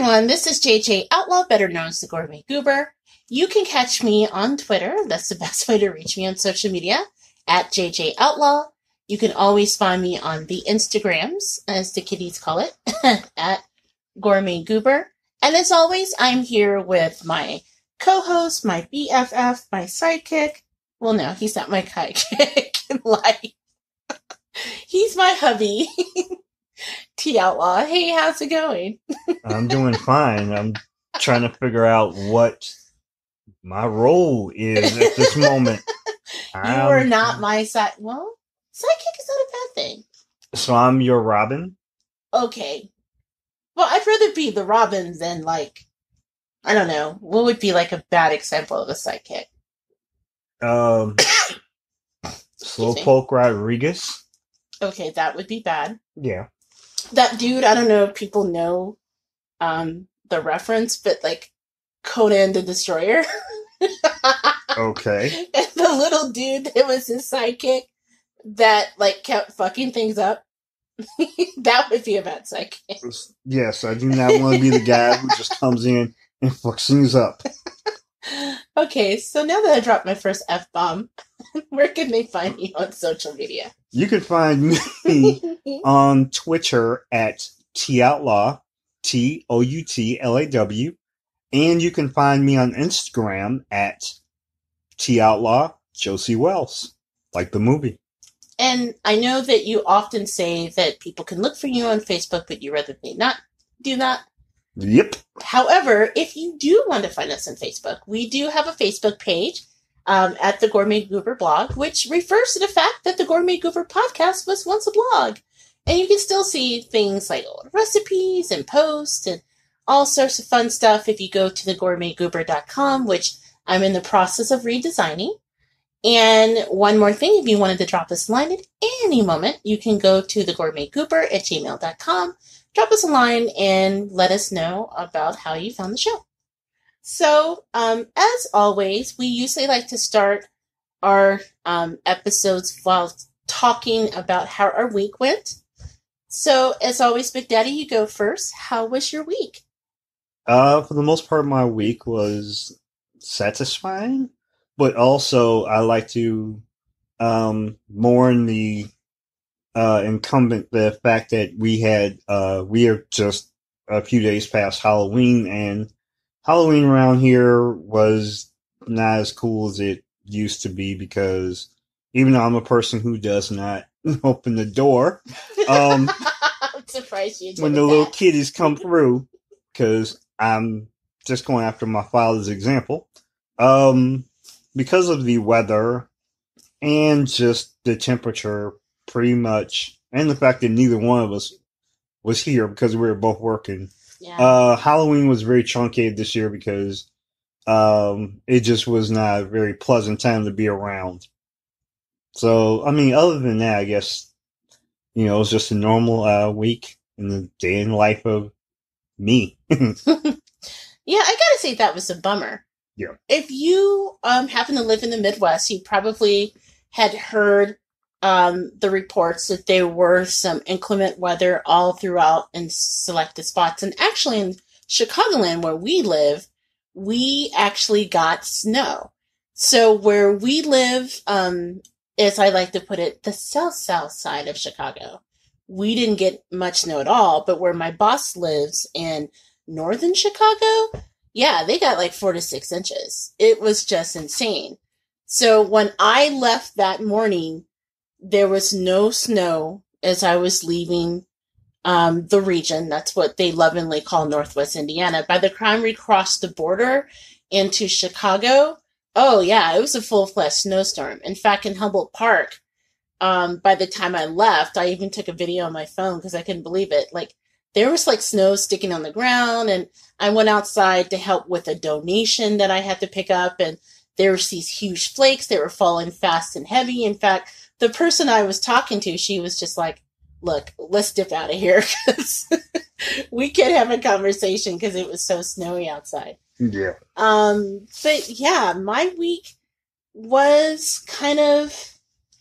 everyone, this is JJ Outlaw, better known as the Gourmet Goober. You can catch me on Twitter. That's the best way to reach me on social media, at JJ Outlaw. You can always find me on the Instagrams, as the kiddies call it, at Gourmet Goober. And as always, I'm here with my co-host, my BFF, my sidekick. Well, no, he's not my sidekick in life. He's my hubby. T Outlaw. Hey, how's it going? I'm doing fine. I'm trying to figure out what my role is at this moment. You are not my side. Well, sidekick is not a bad thing. So I'm your Robin? Okay. Well, I'd rather be the Robin than, like, I don't know. What would be, like, a bad example of a sidekick? Slowpoke Rodriguez? Okay, that would be bad. Yeah. That dude, I don't know if people know the reference, but, like, Conan the Destroyer. Okay. And the little dude that was his sidekick that, like, kept fucking things up. That would be a bad sidekick. Yes, I do not want to be the guy who just comes in and fucks things up. Okay, so now that I dropped my first F-bomb, where can they find me on social media? You can find me on Twitter at TOutlaw, TOUTLAW, and you can find me on Instagram at TOutlaw Josie Wells, like the movie. And I know that you often say that people can look for you on Facebook, but you rather they not do that. Yep. However, if you do want to find us on Facebook, we do have a Facebook page at the Gourmet Goober blog, which refers to the fact that the Gourmet Goober podcast was once a blog. And you can still see things like old recipes and posts and all sorts of fun stuff if you go to thegourmetgoober.com, which I'm in the process of redesigning. And one more thing, if you wanted to drop us a line at any moment, you can go to thegourmetgoober@gmail.com, drop us a line, and let us know about how you found the show. So, as always, we usually like to start our episodes while talking about how our week went. So, as always, Big Daddy, you go first. How was your week? For the most part, my week was satisfying, but also I like to mourn the the fact that we are just a few days past Halloween, and Halloween around here was not as cool as it used to be, because even though I'm a person who does not open the door, I'm surprised you did when the little kiddies come through, because I'm just going after my father's example, because of the weather and just the temperature, pretty much, and the fact that neither one of us was here because we were both working. Yeah. Halloween was very truncated this year because it just was not a very pleasant time to be around. So, I mean, other than that, I guess, it was just a normal week in the day in life of me. Yeah, I gotta say that was a bummer. Yeah. If you happen to live in the Midwest, you probably had heard the reports that there were some inclement weather all throughout in selected spots. And actually in Chicagoland, where we live, we actually got snow. So where we live, as I like to put it, the south side of Chicago, we didn't get much snow at all. But where my boss lives in northern Chicago, yeah, they got like 4 to 6 inches. It was just insane. So when I left that morning, there was no snow as I was leaving the region. That's what they lovingly call Northwest Indiana. By the time we crossed the border into Chicago, oh yeah, it was a full-fledged snowstorm. In fact, in Humboldt Park, by the time I left, I even took a video on my phone because I couldn't believe it. Like, there was like snow sticking on the ground, and I went outside to help with a donation that I had to pick up, and there was these huge flakes. They were falling fast and heavy. In fact, the person I was talking to, she was just like, look, let's dip out of here because we can't have a conversation because it was so snowy outside. Yeah. But yeah, my week was kind of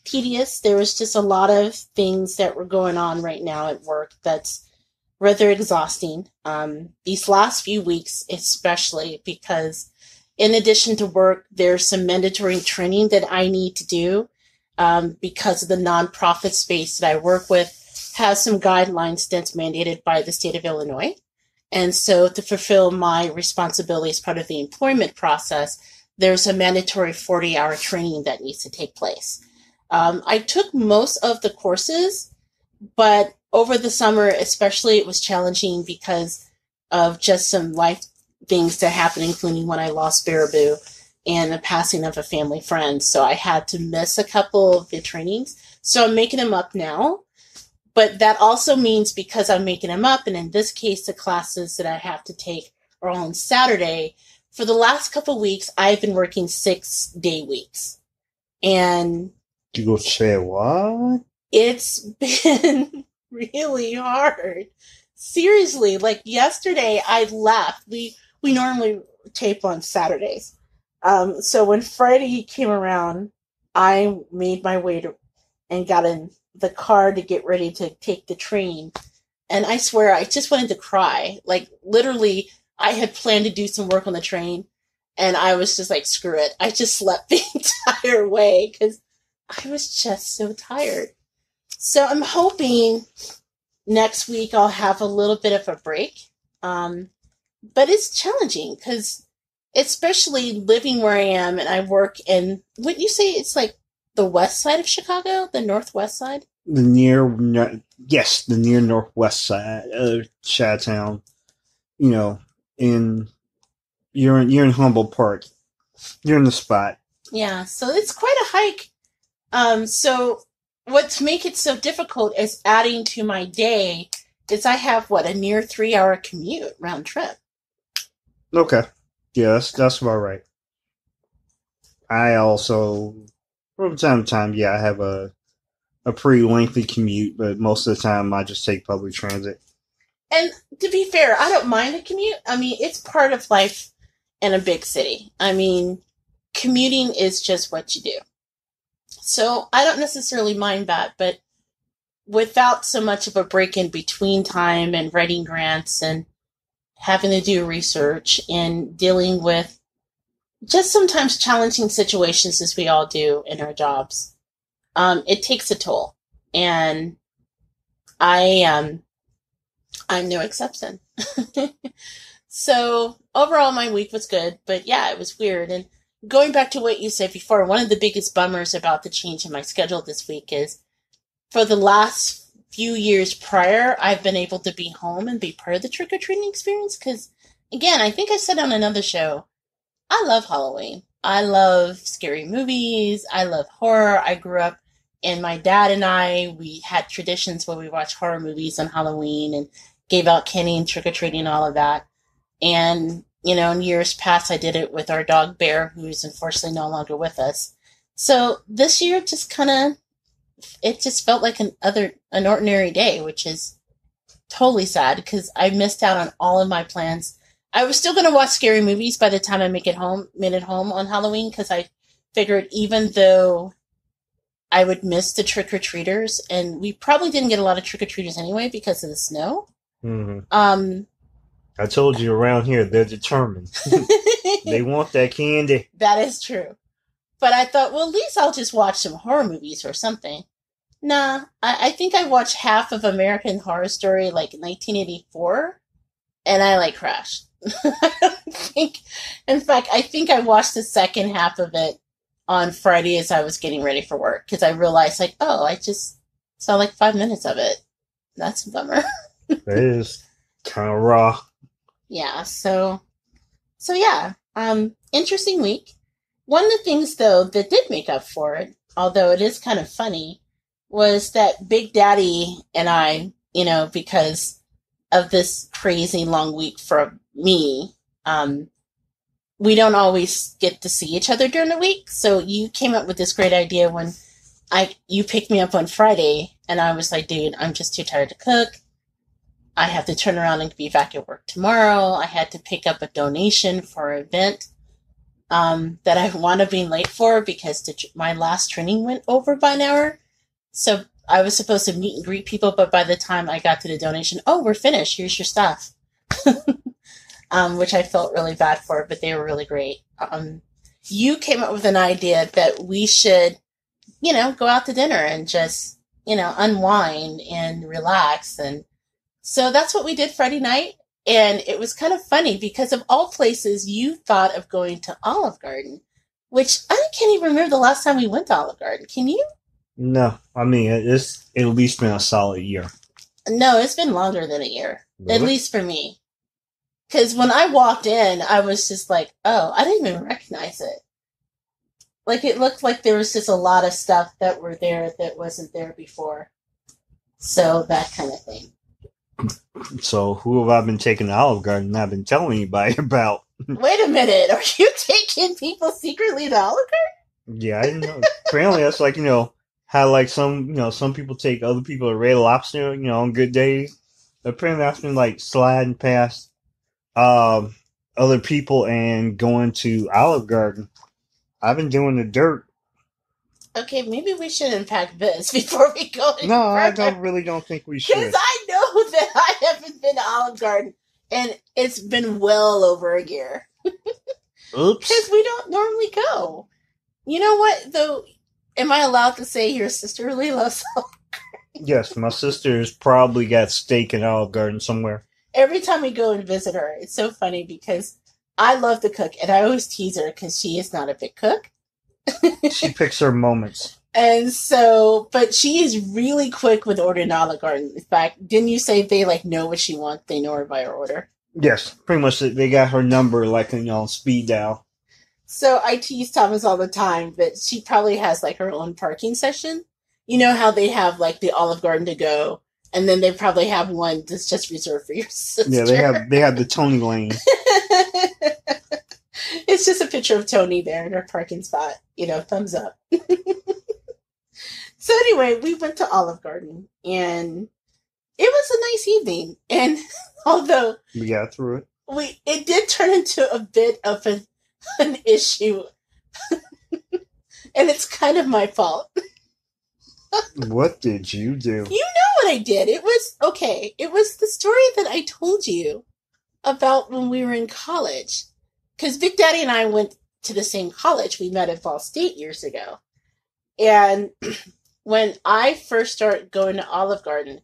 tedious. There was just a lot of things that were going on right now at work that's rather exhausting. These last few weeks, especially because in addition to work, there's some mandatory training that I need to do because of the nonprofit space that I work with has some guidelines that's mandated by the state of Illinois. And so to fulfill my responsibility as part of the employment process, there's a mandatory 40-hour training that needs to take place. I took most of the courses, but over the summer, especially, it was challenging because of just some life things that happened, including when I lost Baraboo and the passing of a family friend. So I had to miss a couple of the trainings. So I'm making them up now. But that also means because I'm making them up, and in this case, the classes that I have to take are on Saturday, for the last couple of weeks, I've been working 6-day weeks. And You go say what? it's been really hard. Seriously, like yesterday I left. We normally tape on Saturdays. So when Friday came around, I made my way to and got in the car to get ready to take the train. And I swear I just wanted to cry. Like literally I had planned to do some work on the train and I was just like, screw it. I just slept the entire way because I was just so tired. So I'm hoping next week I'll have a little bit of a break. But it's challenging because especially living where I am and I work in, wouldn't you say it's like the west side of Chicago, the northwest side? The near northwest side of Chi-Town. You know, you're in Humboldt Park. You're in the spot. Yeah, so it's quite a hike. So what make it so difficult is adding to my day is I have a near 3-hour commute round trip. Okay. Yeah, that's about right. I also, from time to time, I have a pretty lengthy commute, but most of the time I just take public transit. And to be fair, I don't mind a commute. I mean, it's part of life in a big city. I mean, commuting is just what you do. So I don't necessarily mind that, but without so much of a break in between time and writing grants and having to do research and dealing with just sometimes challenging situations as we all do in our jobs, it takes a toll. And I'm no exception. So overall, my week was good, but yeah, it was weird. And going back to what you said before, one of the biggest bummers about the change in my schedule this week is for the last few years prior, I've been able to be home and be part of the trick-or-treating experience because, again, I think I said on another show, I love Halloween. I love scary movies. I love horror. I grew up, and my dad and we had traditions where we watched horror movies on Halloween and gave out candy and trick-or-treating and all of that. And, in years past, I did it with our dog Bear, who's unfortunately no longer with us. So this year just it just felt like an ordinary day, which is totally sad because I missed out on all of my plans. I was still going to watch scary movies by the time I made it home on Halloween because I figured even though I would miss the trick-or-treaters, and we probably didn't get a lot of trick-or-treaters anyway because of the snow. Mm-hmm. I told you around here, they're determined. They want that candy. That is true. But I thought, well, at least I'll just watch some horror movies or something. Nah, I think I watched half of American Horror Story, like 1984, and I, crashed. In fact, I think I watched the second half of it on Friday as I was getting ready for work, because I realized, I just saw 5 minutes of it. That's a bummer. It is kind of raw. Yeah, so yeah, interesting week. One of the things, though, that did make up for it, although it is kind of funny, was that Big Daddy and I, because of this crazy long week for me, we don't always get to see each other during the week. So you came up with this great idea when you picked me up on Friday, and I was like, dude, I'm just too tired to cook. I have to turn around and be back at work tomorrow. I had to pick up a donation for an event that I wound up being late for because my last training went over by an hour. So I was supposed to meet and greet people, but by the time I got to the donation, oh, we're finished. Here's your stuff. Which I felt really bad for, but they were really great. You came up with an idea that we should, go out to dinner and just, unwind and relax. And so that's what we did Friday night. And it was kind of funny because of all places, you thought of going to Olive Garden, which I can't even remember the last time we went to Olive Garden. Can you? No, I mean, it's at least been a solid year. No, it's been longer than a year, Really? at least for me. Because when I walked in, I was just like, oh, I didn't even recognize it. Like, it looked like there was just a lot of stuff that were there that wasn't there before. So, that kind of thing. So, who have I been taking to Olive Garden and I've been telling anybody about? Wait a minute, are you taking people secretly to Olive Garden? Yeah, I didn't know. Apparently, that's like, how like some people take other people to Red Lobster, on good days. Apparently, I've been like sliding past other people and going to Olive Garden. I've been doing the dirt. Okay, maybe we should unpack this before we go any No, I further. don't think we should. Because I know that I haven't been to Olive Garden, and it's been well over a year. Oops. Because we don't normally go. You know what, though? Am I allowed to say your sister really loves Olive Garden? Yes, my sister's probably got steak in Olive Garden somewhere. Every time we go and visit her, it's so funny because I love to cook, and I always tease her because she is not a big cook. She picks her moments. And so, but she is really quick with ordering Olive Garden. In fact, didn't you say they know what she wants? They know her by her order. Yes, pretty much they got her number like on speed dial. So I tease Thomas all the time that she probably has her own parking session. You know how they have the Olive Garden to go, and then they probably have one that's just reserved for your sister. Yeah, they have the Tony lane. It's just a picture of Tony there in her parking spot. Thumbs up. So anyway, we went to Olive Garden, and it was a nice evening. And although We got through it. it did turn into a bit of an issue, and it's kind of my fault. What did you do? You know what I did. It was okay. It was the story that I told you about when we were in college. Because Big Daddy and I went to the same college. We met at Ball State years ago. And when I first started going to Olive Garden,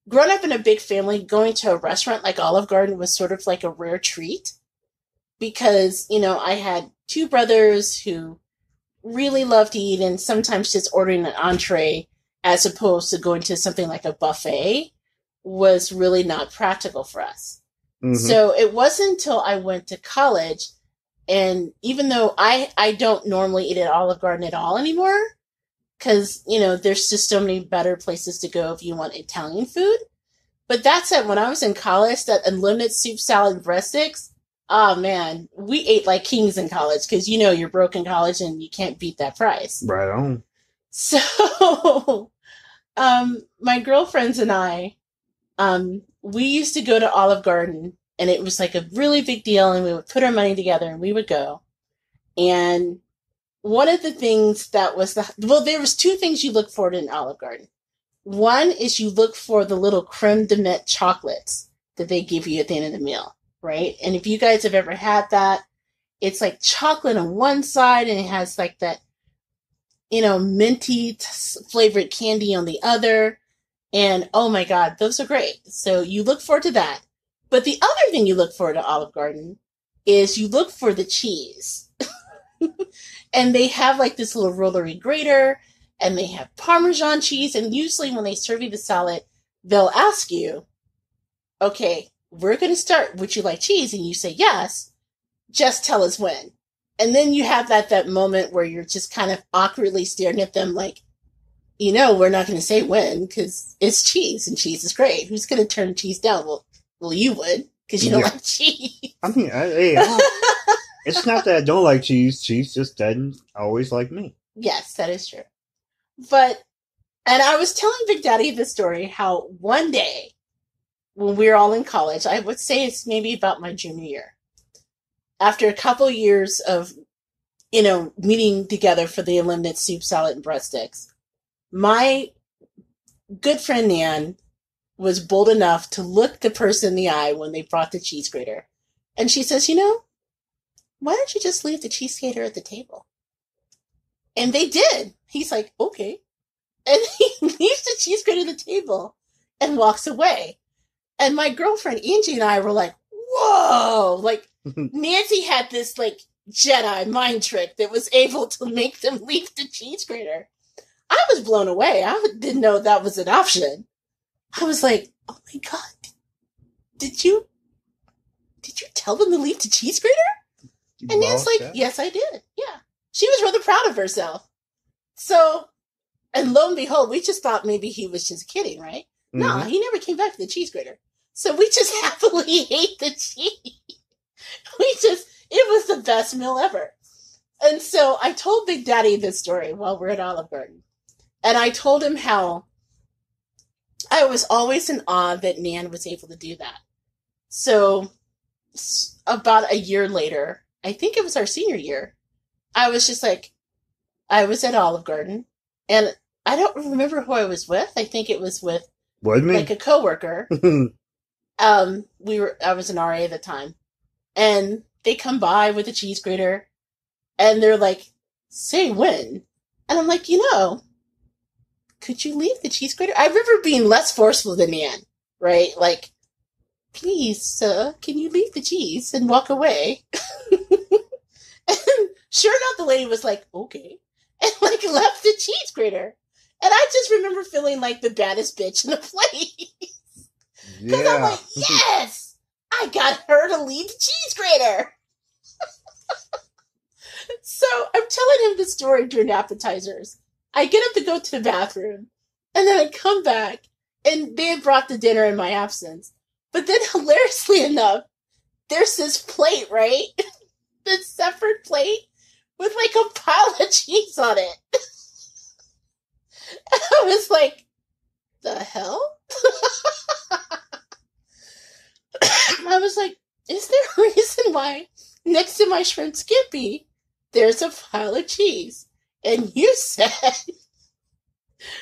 growing up in a big family, going to a restaurant like Olive Garden was sort of like a rare treat. Because, I had two brothers who really loved to eat, and sometimes just ordering an entree as opposed to going to something like a buffet was really not practical for us. Mm-hmm. So it wasn't until I went to college, and even though I don't normally eat at Olive Garden at all anymore, because, there's just so many better places to go if you want Italian food. But that said, when I was in college, that unlimited soup, salad, and breadsticks, oh man, we ate like kings in college because you're broke in college and you can't beat that price. Right on. So, my girlfriends and I, we used to go to Olive Garden, and it was like a really big deal, and we would put our money together and we would go. And one of the things that was there was two things you look for in Olive Garden. One is you look for the little creme de menthe chocolates that they give you at the end of the meal. Right? And if you guys have ever had that, it's like chocolate on one side and it has like that, minty flavored candy on the other. And oh my God, those are great. So you look forward to that. But the other thing you look for to Olive Garden is you look for the cheese. And they have like this little rollery grater, and they have Parmesan cheese. And usually when they serve you the salad, they'll ask you, okay, we're going to start, would you like cheese? And you say yes, just tell us when. And then you have that moment where you're just kind of awkwardly staring at them like, we're not going to say when because it's cheese and cheese is great. Who's going to turn cheese down? Well, you would because you don't like cheese. I mean, it's not that I don't like cheese. Cheese just doesn't always like me. Yes, that is true. And I was telling Big Daddy this story, how one day, when we were all in college, I would say it's maybe about my junior year. After a couple years of, meeting together for the unlimited soup, salad, and breadsticks, my good friend Nan was bold enough to look the person in the eye when they brought the cheese grater. And she says, why don't you just leave the cheese grater at the table? And they did. He's like, okay. And he leaves the cheese grater at the table and walks away. And my girlfriend Angie and I were like, whoa! Like, Nancy had this, like, Jedi mind trick that was able to make them leave the cheese grater. I was blown away. I didn't know that was an option. I was like, oh my God. Did you tell them to leave the cheese grater? And Nan's like, yes, I did. Yeah. She was rather proud of herself. So, and lo and behold, we just thought maybe he was just kidding, right? Mm-hmm. No, he never came back to the cheese grater. So we just happily ate the cheese. It was the best meal ever. And so I told Big Daddy this story while we're at Olive Garden. And I told him how I was always in awe that Nan was able to do that. So about a year later, I think it was our senior year, I was just like, I was at Olive Garden, and I don't remember who I was with. I think it was with like a coworker. I was an RA at the time, and they come by with a cheese grater, and they're like, say when? And I'm like, could you leave the cheese grater? I remember being less forceful than Nan, right? Like, please, sir, can you leave the cheese and walk away? And sure enough, the lady was like, okay. And like left the cheese grater. And I just remember feeling like the baddest bitch in the place. Because I'm like, yes! I got her to leave the cheese grater. So I'm telling him the story during appetizers. I get up to go to the bathroom, and then I come back, and they had brought the dinner in my absence. But then, hilariously enough, there's this plate, right? This separate plate with like a pile of cheese on it. And I was like, the hell? I was like, is there a reason why next to my shrimp skippy, there's a pile of cheese? And you said,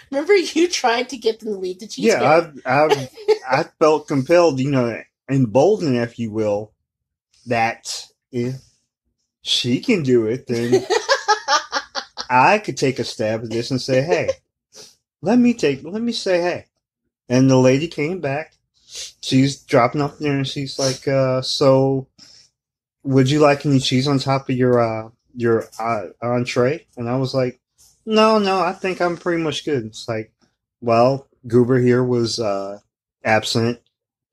remember you tried to get them to leave the cheese? Yeah, I felt compelled, emboldened, if you will, that if she can do it, then I could take a stab at this and say, hey, let me say, hey. And the lady came back. She's dropping off there, and she's like, so would you like any cheese on top of your entree? And I was like, no, I think I'm pretty much good. It's like, well, Goober here was absent.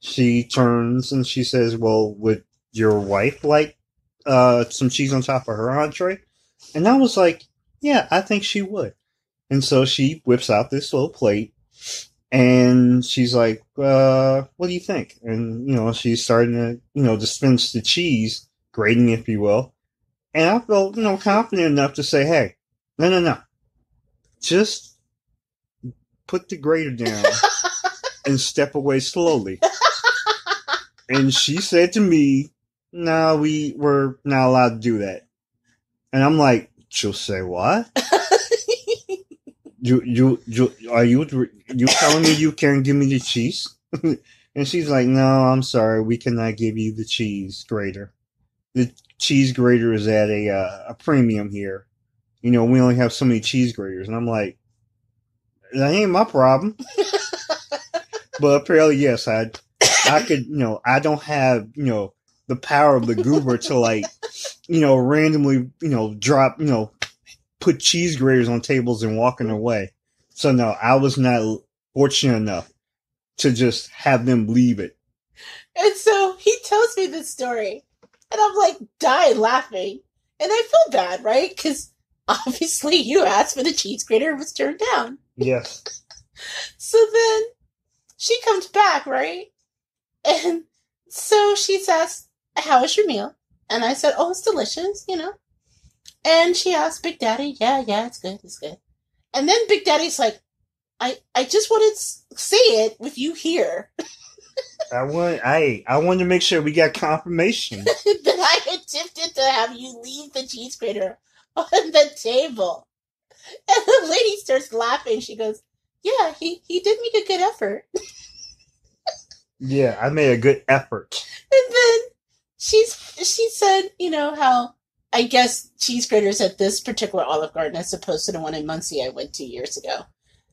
She turns and she says, well, would your wife like some cheese on top of her entree? And I was like, yeah, I think she would. And so she whips out this little plate, and she's like, what do you think? And, she's starting to, dispense the cheese, grating, if you will. And I felt, confident enough to say, hey, no. Just put the grater down and step away slowly. And she said to me, no, we're not allowed to do that. And I'm like, she'll say what? Are you telling me you can't give me the cheese? And she's like, no, I'm sorry, we cannot give you the cheese grater. The cheese grater is at a premium here. We only have so many cheese graters. And I'm like, that ain't my problem. But apparently, yes, I could, I don't have, the power of the goober to like, randomly, drop, put cheese graters on tables and walking away. So no, I was not fortunate enough to just have them leave it. And so he tells me this story, and I'm like dying laughing, and I feel bad, right? Because obviously you asked for the cheese grater, and was turned down. Yes. So then she comes back, right? And so she says, how was your meal? And I said, oh, it's delicious, And she asked Big Daddy, yeah, it's good. And then Big Daddy's like, I just wanted to say it with you here. I wanted to make sure we got confirmation that I attempted to have you leave the cheese grater on the table. And the lady starts laughing. She goes, Yeah, he did make a good effort. Yeah, I made a good effort. And then she said, how I guess cheese graters at this particular Olive Garden, as opposed to the one in Muncie I went to years ago.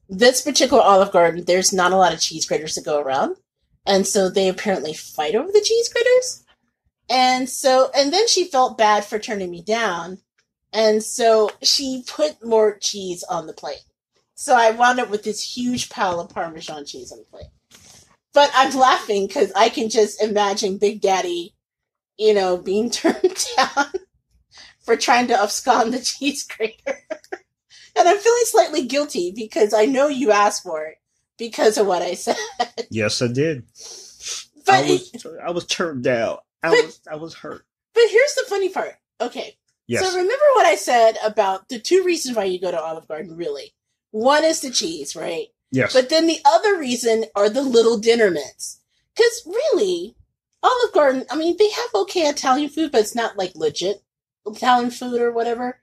This particular Olive Garden, there's not a lot of cheese graters to go around, and so they apparently fight over the cheese graters. And then she felt bad for turning me down, and so she put more cheese on the plate. So I wound up with this huge pile of Parmesan cheese on the plate. But I'm laughing because I can just imagine Big Daddy, being turned down for trying to abscond the cheese grater. And I'm feeling slightly guilty because I know you asked for it because of what I said. Yes, I did. But I was turned down. I was hurt. But here's the funny part. Okay. Yes. So remember what I said about the two reasons why you go to Olive Garden, really. One is the cheese, right? Yes. But then the other reason are the little dinner mints. Because really, Olive Garden, I mean, they have okay Italian food, but it's not like legit Italian food or whatever.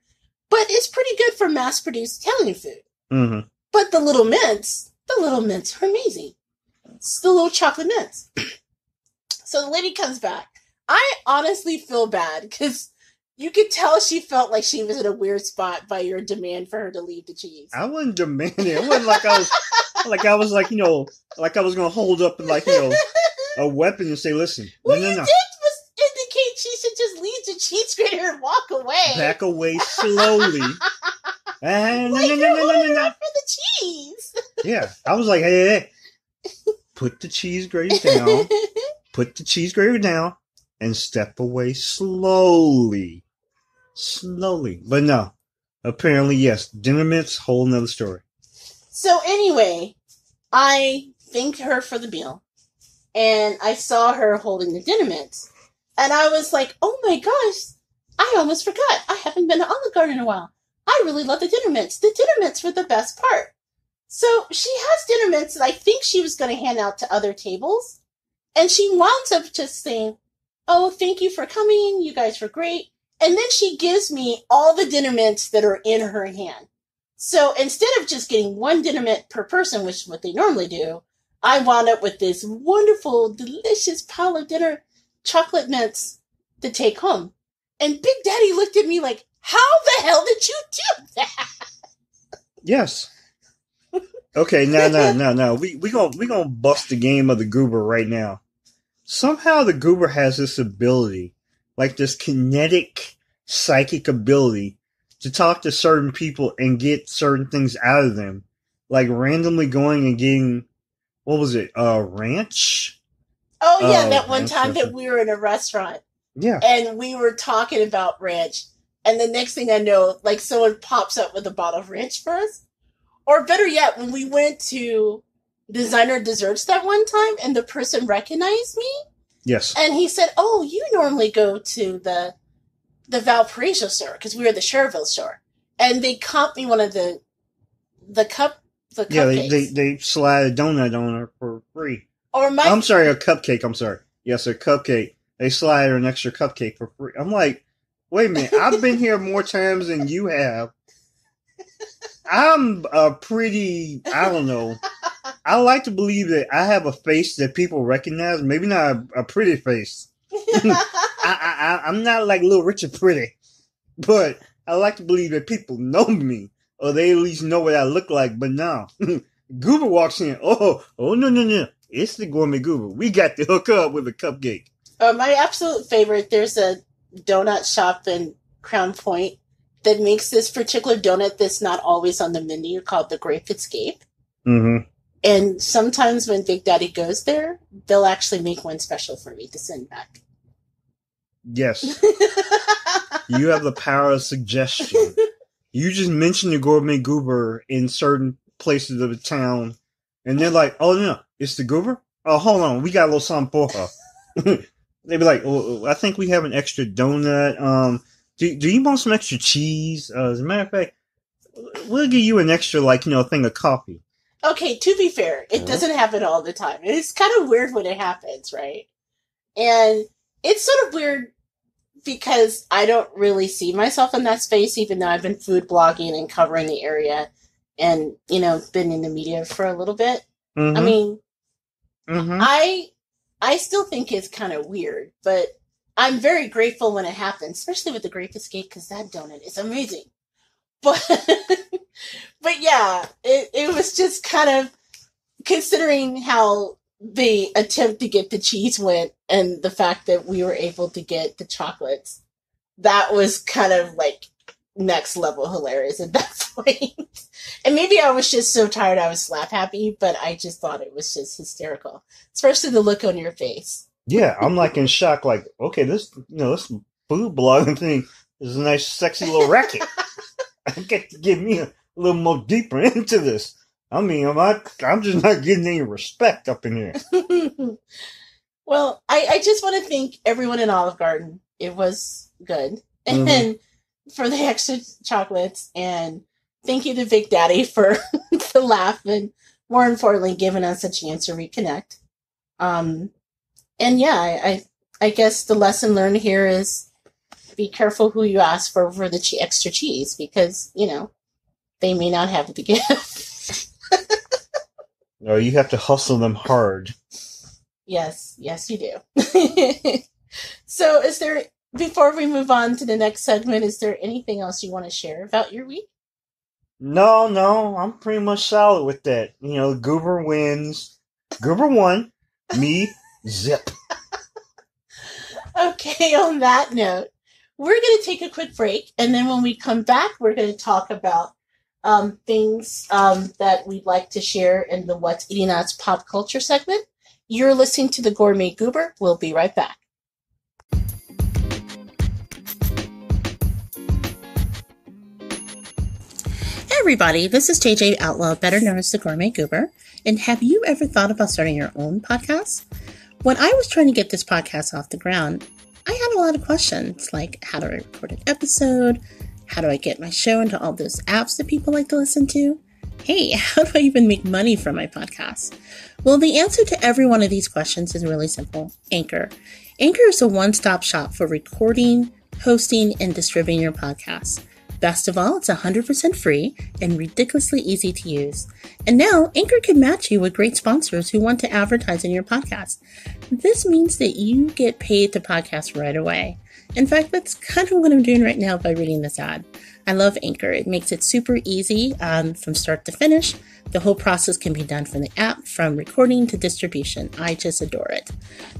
But it's pretty good for mass-produced Italian food. Mm-hmm. But the little mints are amazing. It's the little chocolate mints. So the lady comes back. I honestly feel bad because you could tell she felt like she was in a weird spot by your demand for her to leave the cheese. I wasn't demanding. It wasn't like I was like I was going to hold up a weapon and say, "Listen, what you did was indicate she should just leave the cheese grater and walk away. Back away slowly." No. For the cheese. Yeah, I was like, hey, put the cheese grater down. Put the cheese grater down and step away slowly. Slowly. But no. Apparently, yes. Dinner mints, whole nother story. So anyway, I thanked her for the meal. And I saw her holding the dinner mints. And I was like, oh my gosh, I almost forgot. I haven't been to Olive Garden in a while. I really love the dinner mints. The dinner mints were the best part. So she has dinner mints that I think she was going to hand out to other tables. And she winds up just saying, oh, thank you for coming. You guys were great. And then she gives me all the dinner mints that are in her hand. So instead of just getting one dinner mint per person, which is what they normally do, I wound up with this wonderful, delicious pile of dinner chocolate mints to take home. And Big Daddy looked at me like, how the hell did you do that? Yes. Okay, no. We gonna bust the game of the goober right now. Somehow the goober has this ability, like this kinetic, psychic ability to talk to certain people and get certain things out of them. Like randomly going and getting, what was it, ranch? Oh, yeah, that one time that we were in a restaurant. Yeah. And we were talking about ranch. And the next thing I know, like someone pops up with a bottle of ranch for us. Or better yet, when we went to Designer Desserts that one time and the person recognized me. Yes. And he said, oh, you normally go to the Valparaiso store because we were at the Cherville store. And they comped me one of the cupcakes. Yeah, they slide a donut on her for free. I'm sorry, a cupcake. I'm sorry. Yes, a cupcake. They slide her an extra cupcake for free. I'm like, wait a minute. I've been here more times than you have. I'm a pretty, I don't know. I like to believe that I have a face that people recognize. Maybe not a pretty face. I'm not like Little Richard Pretty. But I like to believe that people know me. Or they at least know what I look like. But no. Goober walks in. Oh, no. It's the Gourmet Goober. We got to hook up with a cupcake. My absolute favorite, there's a donut shop in Crown Point that makes this particular donut that's not always on the menu called the Grape Escape. Mm-hmm. And sometimes when Big Daddy goes there, they'll actually make one special for me to send back. Yes. You have the power of suggestion. You just mention the Gourmet Goober in certain places of the town, and they're like, oh, no, it's the Goober? Oh, hold on, we got a little something for her. They'd be like, oh, I think we have an extra donut. Do you want some extra cheese? As a matter of fact, we'll give you an extra, thing of coffee. Okay, to be fair, it doesn't happen all the time. And it's kind of weird when it happens, right? And it's sort of weird because I don't really see myself in that space, even though I've been food blogging and covering the area. and, been in the media for a little bit. I Mm-hmm. mean, Mm-hmm. I still think it's kind of weird, but I'm very grateful when it happens, especially with the Grape Escape, because that donut is amazing. But, but yeah, it was just kind of, considering how the attempt to get the cheese went and the fact that we were able to get the chocolates, that was kind of like next level hilarious at that point. And maybe I was just so tired I was slap happy, but I just thought it was just hysterical, especially the look on your face. Yeah, I'm like in shock. Like, okay, this food blogging thing is a nice, sexy little racket. I get to give me a little more deeper into this. I mean, I'm just not getting any respect up in here. Well, I just want to thank everyone in Olive Garden. It was good. Mm-hmm. And for the extra chocolates. And thank you to Big Daddy for the laugh and, more importantly, giving us a chance to reconnect. And yeah, I guess the lesson learned here is be careful who you ask for the extra cheese, because, they may not have it to give. No, you have to hustle them hard. Yes, you do. So before we move on to the next segment, is there anything else you want to share about your week? No, I'm pretty much solid with that. Goober wins. Goober won. Me, zip. Okay, on that note, we're going to take a quick break, and then when we come back, we're going to talk about things that we'd like to share in the What's Eating Us pop culture segment. You're listening to the Gourmet Goober. We'll be right back. Hey everybody, this is JJ Outlaw, better known as the Gourmet Goober. And have you ever thought about starting your own podcast? When I was trying to get this podcast off the ground, I had a lot of questions, like how do I record an episode? How do I get my show into all those apps that people like to listen to? Hey, how do I even make money from my podcast? Well, the answer to every one of these questions is really simple. Anchor. Anchor is a one-stop shop for recording, hosting, and distributing your podcast. Best of all, it's 100% free and ridiculously easy to use. And now, Anchor can match you with great sponsors who want to advertise in your podcast. This means that you get paid to podcast right away. In fact, that's kind of what I'm doing right now by reading this ad. I love Anchor. It makes it super easy from start to finish. The whole process can be done from the app, from recording to distribution. I just adore it.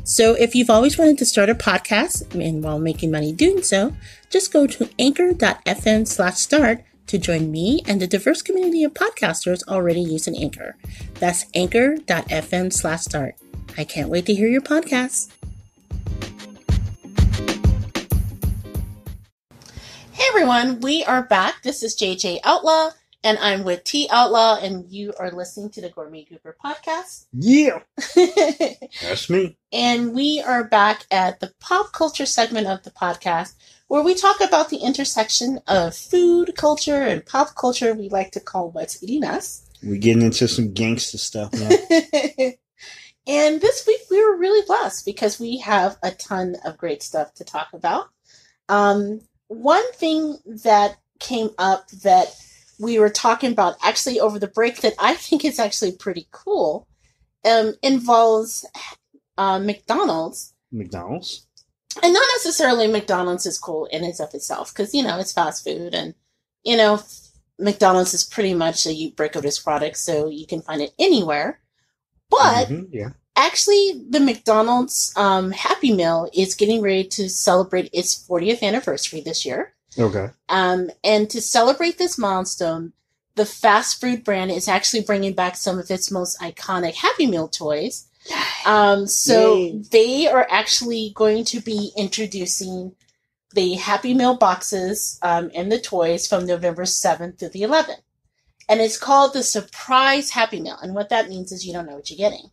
So if you've always wanted to start a podcast and while making money doing so, just go to anchor.fm/start to join me and the diverse community of podcasters already using Anchor. That's anchor.fm/start. I can't wait to hear your podcast. Hey everyone, we are back. This is JJ Outlaw, and I'm with T Outlaw, and you are listening to the Gourmet Goober podcast. Yeah, that's me. And we are back at the pop culture segment of the podcast, where we talk about the intersection of food culture and pop culture we like to call What's Eating Us. We're getting into some gangster stuff now. And this week we were really blessed because we have a ton of great stuff to talk about. One thing that came up that we were talking about actually over the break that I think is actually pretty cool involves McDonald's. McDonald's? And not necessarily McDonald's is cool in and of itself, because, it's fast food, and, McDonald's is pretty much a ubiquitous product, so you can find it anywhere. But actually, the McDonald's Happy Meal is getting ready to celebrate its 40th anniversary this year. Okay. And to celebrate this milestone, the fast food brand is actually bringing back some of its most iconic Happy Meal toys. So they are actually going to be introducing the Happy Meal boxes and the toys from November 7th through the 11th. And it's called the Surprise Happy Meal. And what that means is you don't know what you're getting.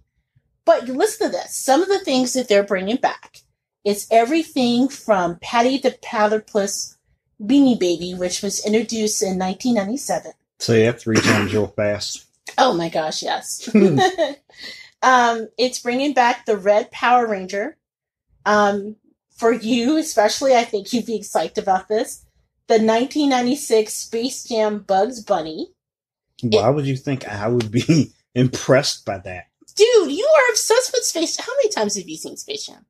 But listen to this. Some of the things that they're bringing back is everything from Patty the Platypus Beanie Baby, which was introduced in 1997. Say that 3 times real fast. Oh my gosh, yes. It's bringing back the Red Power Ranger. For you, especially, I think you'd be excited about this. The 1996 Space Jam Bugs Bunny. Why would you think I would be impressed by that? Dude, you are obsessed with Space Jam. How many times have you seen Space Jam?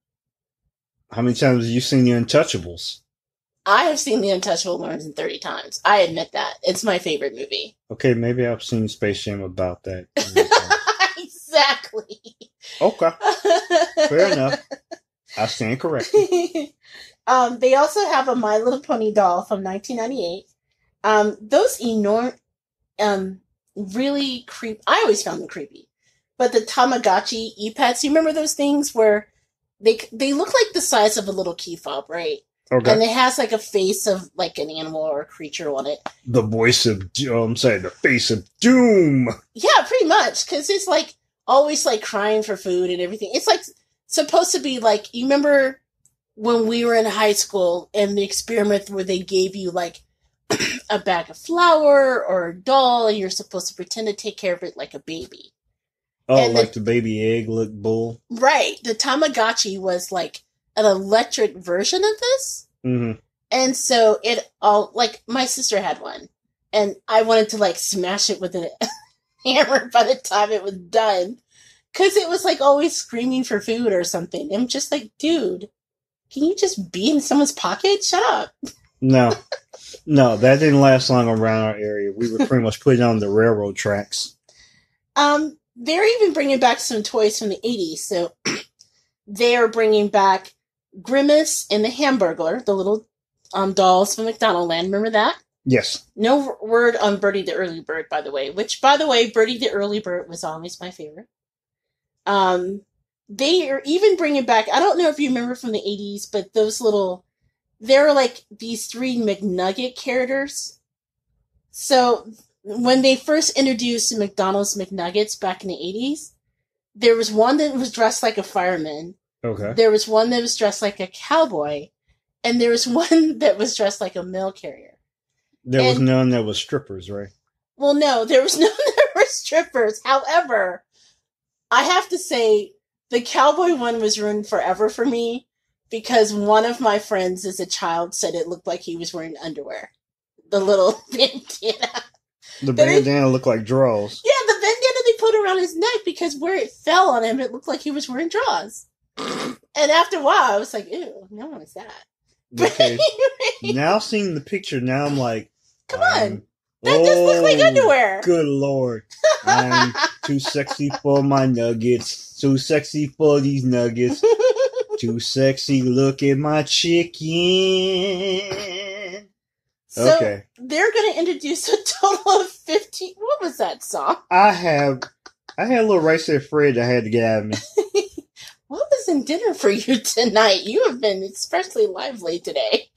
How many times have you seen The Untouchables? I have seen The Untouchable more than 30 times. I admit that. It's my favorite movie. Okay, maybe I've seen Space Jam about that. Exactly. Okay. Fair enough. I stand corrected. They also have a My Little Pony doll from 1998. Those enormous, really creepy. I always found them creepy. But the Tamagotchi e-pets, you remember those things where they look like the size of a little key fob, right? Okay. And it has like a face of like an animal or a creature on it. The voice of, the face of doom. Yeah, pretty much. Because it's like always like crying for food and everything. It's like supposed to be like, you remember when we were in high school and the experiment where they gave you like a bag of flour or a doll and you're supposed to pretend to take care of it like a baby. Oh, and like the baby egg look bull? Right. The Tamagotchi was like an electric version of this. Mm-hmm. And so it all, like, my sister had one. And I wanted to, like, smash it with a hammer by the time it was done. Because it was, like, always screaming for food or something. I'm just like, dude, can you just be in someone's pocket? Shut up. No, that didn't last long around our area. We were pretty much putting on the railroad tracks. They're even bringing back some toys from the 80s. So they are bringing back Grimace and the Hamburglar, the little dolls from McDonald Land. Remember that? Yes. No word on Birdie the Early Bird, by the way. Which, by the way, Birdie the Early Bird was always my favorite. They are even bringing back, I don't know if you remember from the 80s, but there are like these 3 McNugget characters. So when they first introduced the McDonald's McNuggets back in the 80s, there was one that was dressed like a fireman. Okay. There was one that was dressed like a cowboy. And there was one that was dressed like a mail carrier. There was none that was strippers, right? Well, no, there was none that were strippers. However, I have to say, the cowboy one was ruined forever for me because one of my friends as a child said it looked like he was wearing underwear. The little bandana. The bandana looked like drawers. Yeah, the bandana they put around his neck because where it fell on him, it looked like he was wearing drawers. And after a while, I was like, ew, no one is that. Okay. Now seeing the picture, now I'm like, come on. That does look like underwear. Good Lord. I'm too sexy for my nuggets. Too sexy for these nuggets. Too sexy, look at my chicken. So okay. They're going to introduce a total of 15. What was that song? I had a little Rice There Fred I had to get out of me. What was in dinner for you tonight? You have been especially lively today.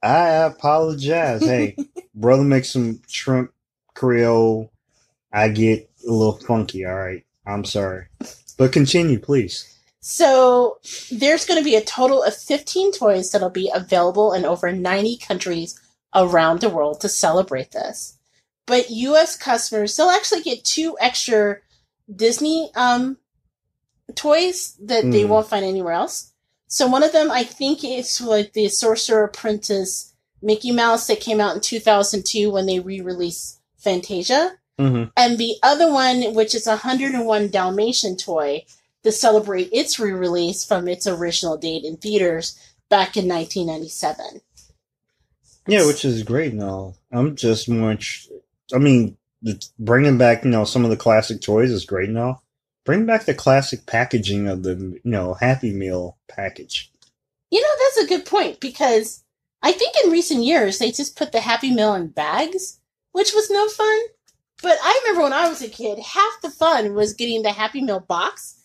I apologize. Hey, brother makes some shrimp Creole. I get a little funky, all right? I'm sorry. But continue, please. So there's going to be a total of 15 toys that'll be available in over 90 countries around the world to celebrate this. But U.S. customers, they'll actually get 2 extra Disney toys that they won't find anywhere else. So one of them, I think, is like the Sorcerer Apprentice Mickey Mouse that came out in 2002 when they re-released Fantasia. Mm-hmm. And the other one, which is a 101 Dalmatian toy, to celebrate its re-release from its original date in theaters back in 1997. Yeah, which is great and all. I'm just more bringing back, some of the classic toys is great and all. Bring back the classic packaging of the, Happy Meal package. That's a good point, because I think in recent years they just put the Happy Meal in bags, which was no fun. But I remember when I was a kid, half the fun was getting the Happy Meal box.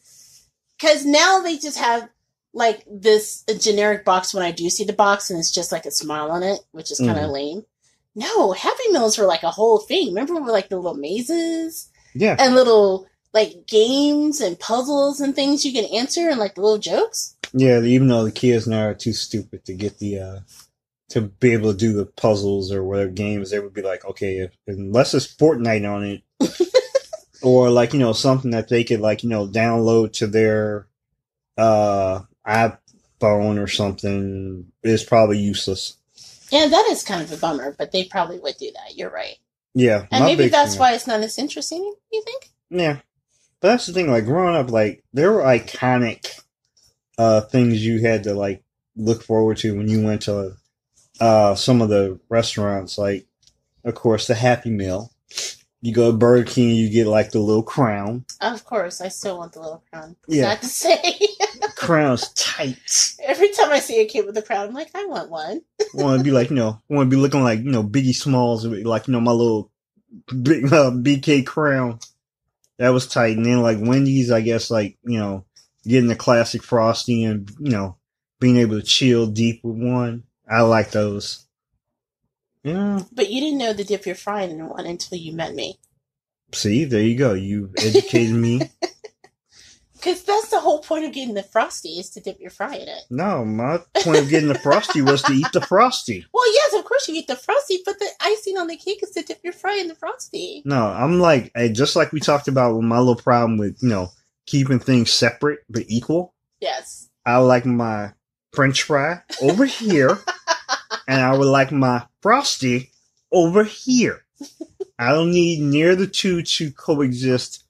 Because now they just have, like, this generic box when I do see the box, and it's just, like, a smile on it, which is kind of lame. No, Happy Meals were, like, a whole thing. Remember with, like, the little mazes? Yeah. And little, like, games and puzzles and things you can answer and, like, little jokes? Yeah, even though the kids now are too stupid to get to be able to do the puzzles or whatever games, they would be like, okay, unless it's Fortnite on it, or like, something that they could like, download to their iPhone or something, is probably useless. Yeah, that is kind of a bummer, but they probably would do that. You're right. Yeah, And my maybe big that's thing. why it's not as interesting, you think? Yeah, but that's the thing. Like growing up, like there were iconic things you had to like look forward to when you went to some of the restaurants. Like, of course, the Happy Meal. You go to Burger King, you get like the little crown. Of course, I still want the little crown. Yeah, Sad to say. crown's tight. Every time I see a kid with a crown, I'm like, I want one. Want to be like want to be looking like Biggie Smalls, like my little big BK crown. That was tight. And then like Wendy's, I guess like getting the classic frosty and being able to chill deep with one. I like those. Yeah. But you didn't know to dip your frying in one until you met me. See, there you go. You educated me. Because that's the whole point of getting the frosty is to dip your fry in it. No, my point of getting the frosty was to eat the frosty. Well, yes, of course you eat the frosty, but the icing on the cake is to dip your fry in the frosty. No, I'm like, just like we talked about with my little problem with, keeping things separate but equal. Yes. I like my French fry over here, and I would like my frosty over here. I don't need near the two to coexist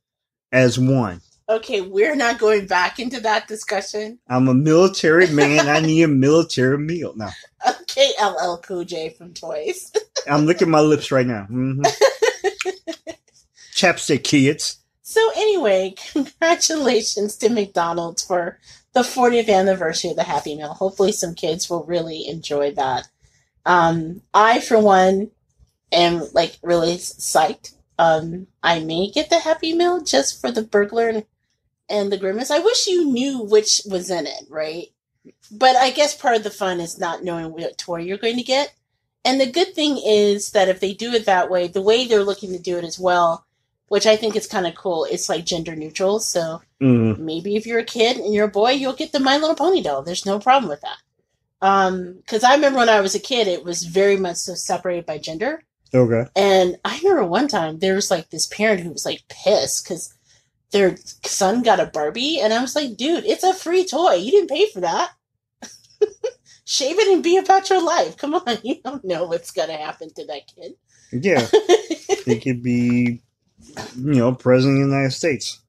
as one. Okay, we're not going back into that discussion. I'm a military man. I need a military meal. Now. Okay, LL Cool J from Toys. I'm licking my lips right now. Mm-hmm. Chapstick kids. So anyway, congratulations to McDonald's for the 40th anniversary of the Happy Meal. Hopefully some kids will really enjoy that. I, for one, am like really psyched. I may get the Happy Meal just for the burglar and the grimace. I wish you knew which was in it, right? But I guess part of the fun is not knowing what toy you're going to get. And the good thing is that if they do it that way, the way they're looking to do it as well, which I think is kind of cool, it's like gender neutral. So maybe if you're a kid and you're a boy, you'll get the My Little Pony doll. There's no problem with that. Because I remember when I was a kid, it was very much so separated by gender. Okay. And I remember one time there was like this parent who was like pissed because their son got a Barbie, and I was like, dude, it's a free toy. You didn't pay for that. Shave it and be about your life. Come on, you don't know what's gonna happen to that kid. Yeah, it could be, president of the United States.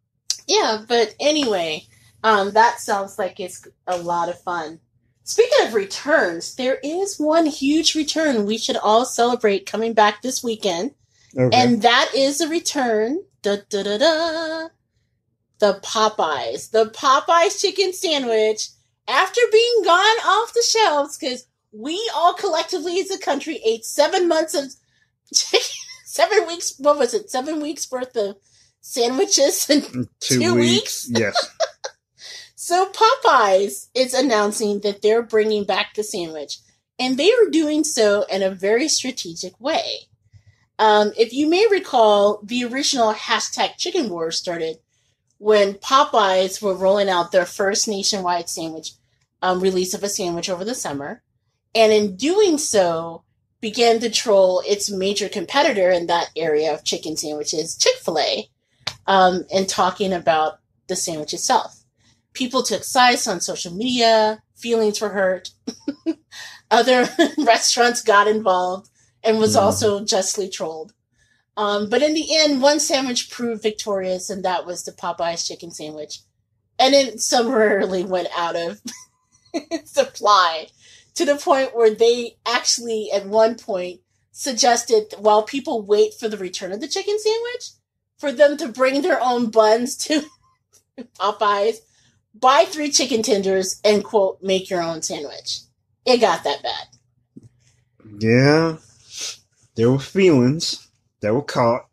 Yeah, but anyway, that sounds like it's a lot of fun. Speaking of returns, there is one huge return we should all celebrate coming back this weekend. Okay. And that is the return, the Popeyes. The Popeyes chicken sandwich, after being gone off the shelves, because we all collectively as a country ate 7 months of chicken, 7 weeks, what was it, 7 weeks worth of sandwiches in 2 weeks? Yes. So Popeyes is announcing that they're bringing back the sandwich, and they are doing so in a very strategic way. If you may recall, the original hashtag Chicken Wars started when Popeyes were rolling out their first nationwide sandwich release of a sandwich over the summer, and in doing so, began to troll its major competitor in that area of chicken sandwiches, Chick-fil-A, and talking about the sandwich itself. People took sides on social media, feelings were hurt, other restaurants got involved, and was also justly trolled. But in the end, one sandwich proved victorious, and that was the Popeyes chicken sandwich. And it summarily went out of supply to the point where they actually, at one point, suggested while people wait for the return of the chicken sandwich, for them to bring their own buns to Popeyes, buy 3 chicken tenders, and, quote, make your own sandwich. It got that bad. Yeah. There were feelings that were caught.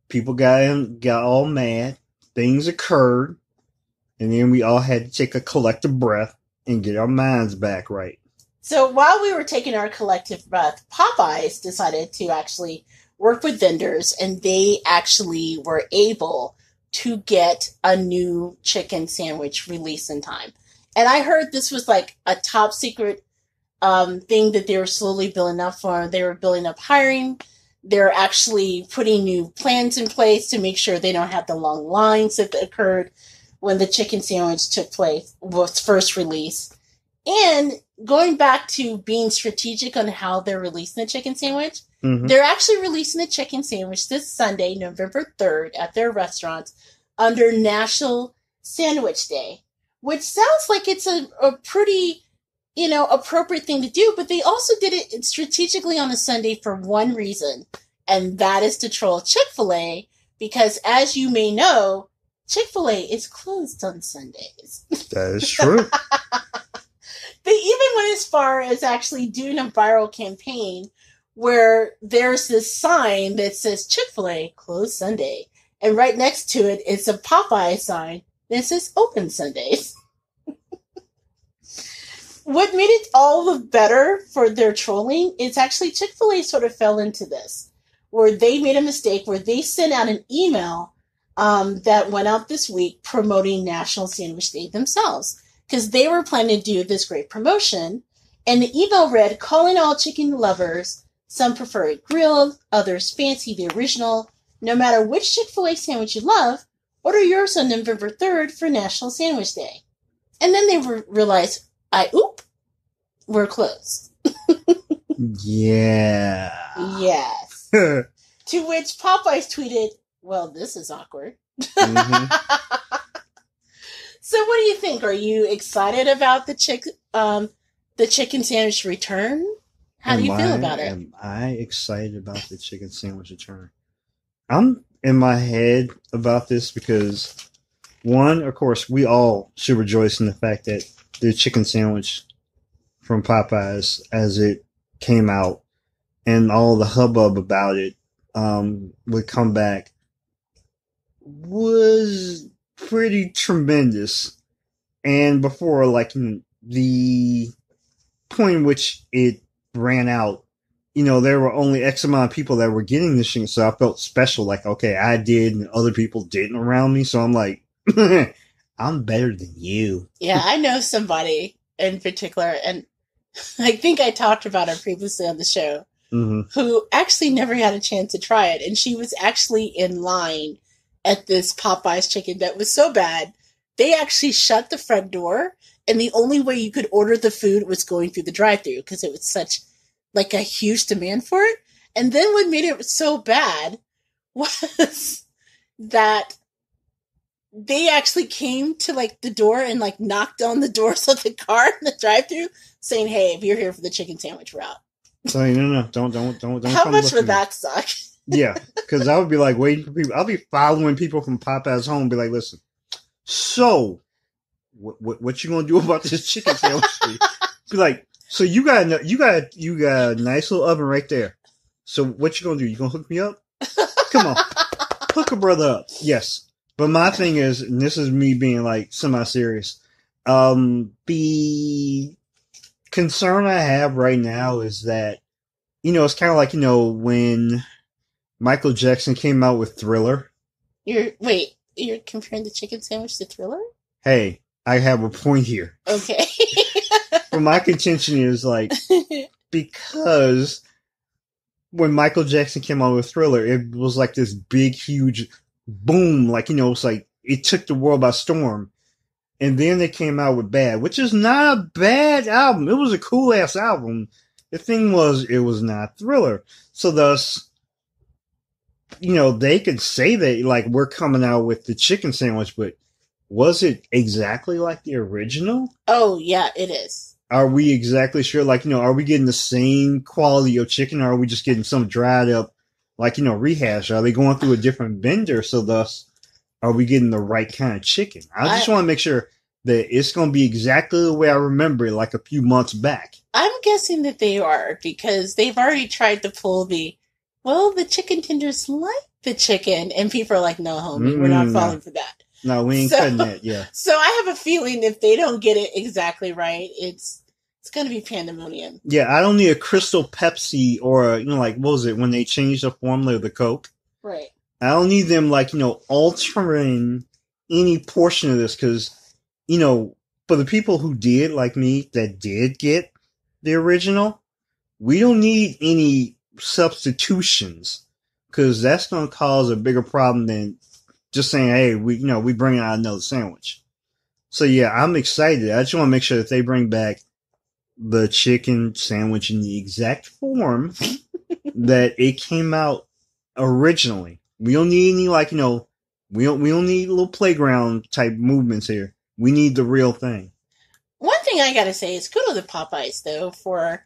People got all mad. Things occurred. And then we all had to take a collective breath and get our minds back right. So while we were taking our collective breath, Popeyes decided to actually work with vendors, and they actually were able to get a new chicken sandwich released in time. And I heard this was like a top secret thing that they were slowly building up for. They were building up hiring. They're actually putting new plans in place to make sure they don't have the long lines that occurred when the chicken sandwich was first released. And going back to being strategic on how they're releasing the chicken sandwich, Mm-hmm. They're actually releasing the chicken sandwich this Sunday, November 3rd, at their restaurants under National Sandwich Day, which sounds like it's a pretty, appropriate thing to do, but they also did it strategically on a Sunday for one reason, and that is to troll Chick-fil-A, because as you may know, Chick-fil-A is closed on Sundays. That is true. They even went as far as actually doing a viral campaign where there's this sign that says Chick-fil-A closed Sunday, and right next to it is a Popeye sign that says open Sundays. What made it all the better for their trolling is actually Chick-fil-A sort of fell into this, where they made a mistake where they sent out an email that went out this week promoting National Sandwich Day themselves, because they were planning to do this great promotion, and the email read, calling all chicken lovers, some prefer it grilled, others fancy the original. No matter which Chick-fil-A sandwich you love, order yours on November 3rd for National Sandwich Day. And then they realized, we're closed. Yeah. Yes. To which Popeyes tweeted, well, this is awkward. Mm-hmm. So what do you think? Are you excited about the chicken sandwich return? How do you feel about it? Am I excited about the chicken sandwich return? I'm in my head about this because, one, of course, we all should rejoice in the fact that the chicken sandwich from Popeyes, as it came out, and all the hubbub about it would come back, was pretty tremendous. And before, the point in which it ran out, there were only X amount of people that were getting this thing, so I felt special. Like, okay, I did, and other people didn't around me, so I'm like, I'm better than you. Yeah, I know somebody in particular, and I think I talked about her previously on the show, who actually never had a chance to try it, and she was actually in line at this Popeyes chicken that was so bad, they actually shut the front door, and the only way you could order the food was going through the drive-thru, because it was such a huge demand for it. And then what made it so bad was that they actually came to the door and knocked on the doors of the car in the drive-thru, saying, "Hey, if you're here for the chicken sandwich route." So no, don't. How much would that suck? Yeah, because I would be waiting for people. I'll be following people from Popeye's home and be like, listen, so what you gonna do about this chicken sandwich? Be like, so you got a nice little oven right there. So what you gonna do? You gonna hook me up? Come on, hook a brother up. Yes, but my thing is, and this is me being semi-serious. The concern I have right now is that it's kind of when Michael Jackson came out with Thriller. You're comparing the chicken sandwich to Thriller? Hey, I have a point here. Okay. But my contention is because when Michael Jackson came out with Thriller, it was this big, huge boom. It's it took the world by storm. And then they came out with Bad, which is not a bad album. It was a cool ass album. The thing was, it was not Thriller. So thus, they could say that we're coming out with the chicken sandwich, but was it exactly like the original? Oh yeah, it is. Are we exactly sure? Are we getting the same quality of chicken, or are we just getting some dried up, rehash? Are they going through a different vendor? So thus, are we getting the right kind of chicken? I just want to make sure that it's going to be exactly the way I remember it, a few months back. I'm guessing that they are, because they've already tried to pull the chicken tenders like the chicken, and people are like, no, homie, we're not falling for that. No, we ain't cutting that, yeah. So I have a feeling if they don't get it exactly right, it's going to be pandemonium. Yeah, I don't need a Crystal Pepsi or, what was it, when they changed the formula of the Coke? Right. I don't need them, altering any portion of this, because, for the people who did, like me, that did get the original, we don't need any substitutions, because that's going to cause a bigger problem than just saying, hey, we bring out another sandwich. So yeah, I'm excited. I just want to make sure that they bring back the chicken sandwich in the exact form that it came out originally. We don't need any we don't need little playground type movements here. We need the real thing. One thing I gotta say is kudos to Popeyes though for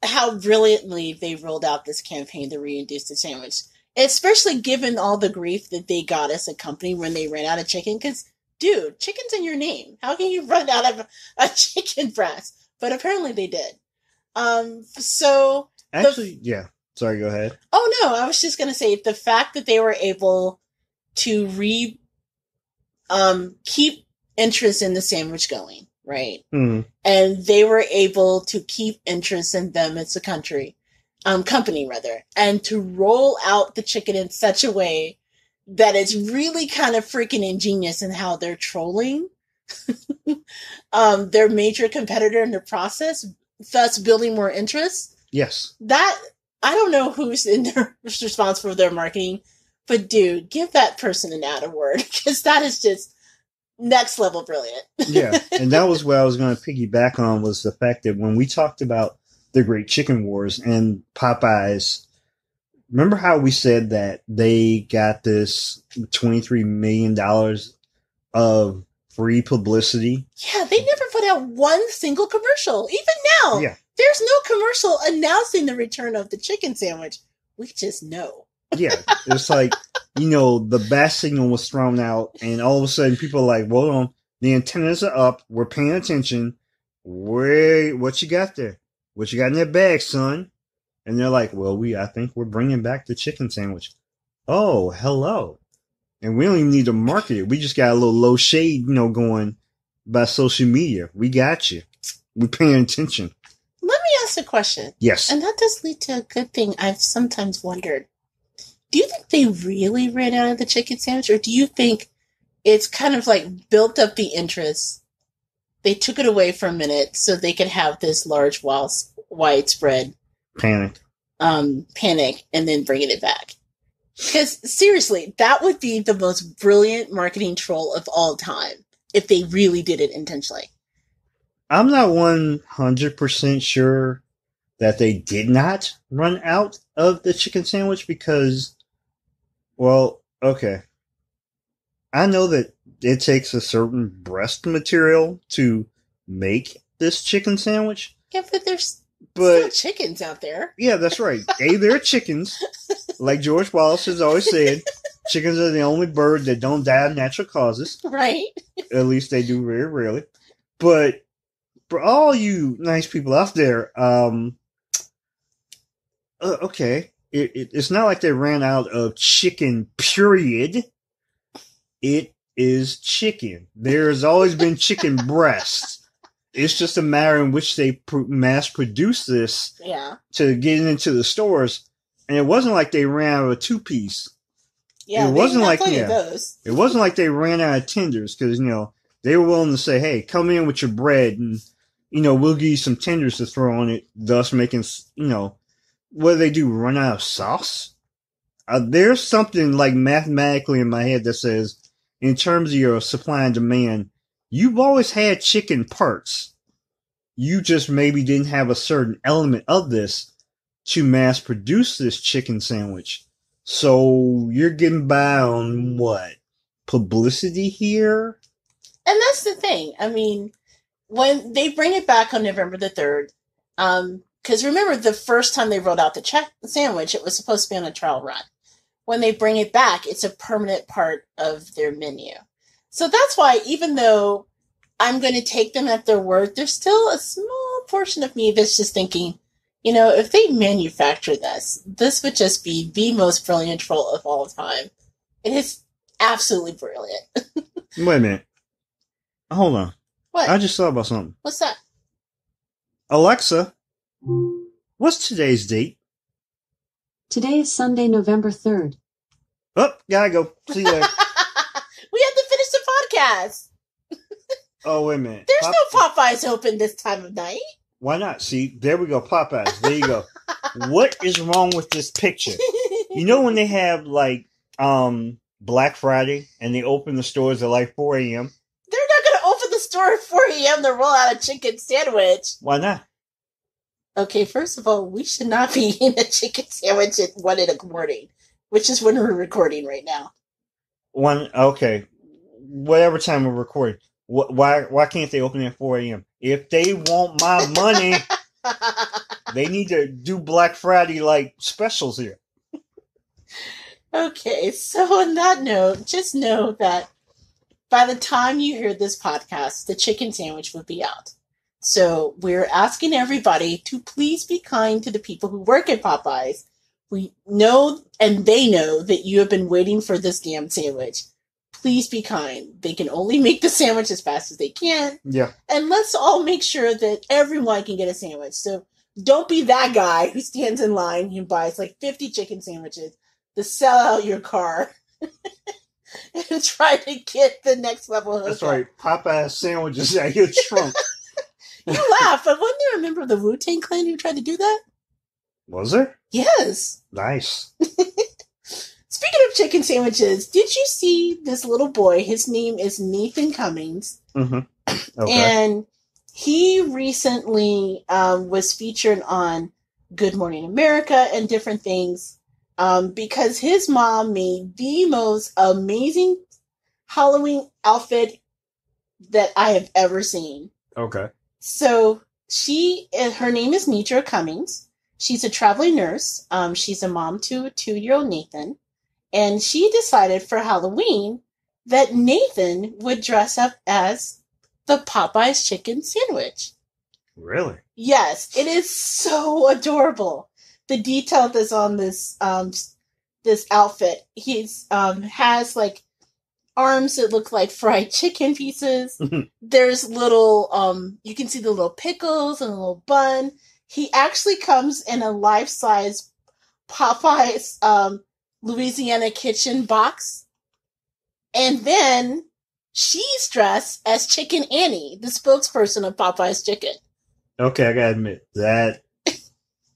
how brilliantly they rolled out this campaign to reintroduce the sandwich. Especially given all the grief that they got as a company when they ran out of chicken. Because, dude, chicken's in your name. How can you run out of a chicken breast? But apparently they did. Yeah. Sorry, go ahead. Oh, no, I was just going to say the fact that they were able to keep interest in the sandwich going, right? Mm. And they were able to keep interest in them as a company, and to roll out the chicken in such a way that it's really kind of freaking ingenious in how they're trolling their major competitor in the process, thus building more interest. Yes. That, I don't know who's responsible for their marketing, but dude, give that person an add award, because that is just next level brilliant. Yeah, and that was what I was going to piggyback on, was the fact that when we talked about the Great Chicken Wars and Popeyes, remember how we said that they got this $23 million of free publicity? Yeah, they never put out one single commercial. Even now, yeah. There's no commercial announcing the return of the chicken sandwich. We just know. Yeah, it's like, the bat signal was thrown out, and all of a sudden people are like, hold on, the antennas are up, we're paying attention. Wait, what you got there? What you got in that bag, son? And they're like, well, I think we're bringing back the chicken sandwich. Oh, hello. And we don't even need to market it. We just got a little low shade, going by social media. We got you. We're paying attention. Let me ask a question. Yes. And that does lead to a good thing I've sometimes wondered. Do you think they really ran out of the chicken sandwich, or do you think it's kind of like built up the interest? They took it away for a minute so they could have this large, widespread panic, and then bringing it back. Because seriously, that would be the most brilliant marketing troll of all time if they really did it intentionally. I'm not 100% sure that they did not run out of the chicken sandwich because, well, okay. I know that it takes a certain breast material to make this chicken sandwich. Yeah, but there's still chickens out there. Yeah, that's right. There are chickens. Like George Wallace has always said, chickens are the only bird that don't die of natural causes. Right. At least they do very rarely. But for all you nice people out there, okay, it's not like they ran out of chicken, period. It is chicken. There has always been chicken breast. It's just a matter in which they mass produce this to get it into the stores. And it wasn't like they ran out of a 2-piece. Yeah, it wasn't like those. It wasn't like they ran out of tenders because they were willing to say, "Hey, come in with your bread, and we'll give you some tenders to throw on it." Thus, making what do they do? Run out of sauce? There's something like mathematically in my head that says, in terms of your supply and demand, you've always had chicken parts. You just maybe didn't have a certain element of this to mass produce this chicken sandwich. So you're getting by on what? Publicity here? And that's the thing. I mean, when they bring it back on November the 3rd, because remember the first time they rolled out the sandwich, it was supposed to be on a trial run. When they bring it back, it's a permanent part of their menu. So that's why, even though I'm going to take them at their word, there's still a small portion of me that's just thinking, if they manufacture this would just be the most brilliant troll of all time. It is absolutely brilliant. Wait a minute. Hold on. What? I just thought about something. What's that? Alexa, what's today's date? Today is Sunday, November 3rd. Oh, gotta go. See you later. We have to finish the podcast. Oh, wait a minute. There's no Popeyes open this time of night. Why not? See, there we go. Popeyes. There you go. What is wrong with this picture? When they have Black Friday and they open the stores at like 4 a.m.? They're not going to open the store at 4 a.m. to roll out a chicken sandwich. Why not? Okay, first of all, we should not be eating a chicken sandwich at 1 in the morning, which is when we're recording right now. Okay, whatever time we're recording. Why can't they open at 4 a.m.? If they want my money, they need to do Black Friday like specials here. Okay, so on that note, just know that by the time you hear this podcast, the chicken sandwich will be out. So we're asking everybody to please be kind to the people who work at Popeyes. We know, and they know, that you have been waiting for this damn sandwich. Please be kind. They can only make the sandwich as fast as they can. Yeah. And let's all make sure that everyone can get a sandwich. So don't be that guy who stands in line and buys like 50 chicken sandwiches to sell out your car and try to get the next level of That's right. Popeye sandwiches out your trunk. You laugh, but wasn't there a member of the Wu-Tang Clan who tried to do that? Was there? Yes. Nice. Speaking of chicken sandwiches, did you see this little boy? His name is Nathan Cummings. Mm-hmm. Okay. And he recently was featured on Good Morning America and different things because his mom made the most amazing Halloween outfit that I have ever seen. Okay. So her name is Nitra Cummings. She's a traveling nurse. She's a mom to a 2-year-old Nathan. And she decided for Halloween that Nathan would dress up as the Popeyes chicken sandwich. Really? Yes, it is so adorable. The detail that's on this this outfit. He's has like arms that look like fried chicken pieces. There's little you can see the little pickles and a little bun. He actually comes in a life-size Popeyes Louisiana kitchen box. And then she's dressed as Chicken Annie, the spokesperson of Popeye's Chicken. Okay, I gotta admit that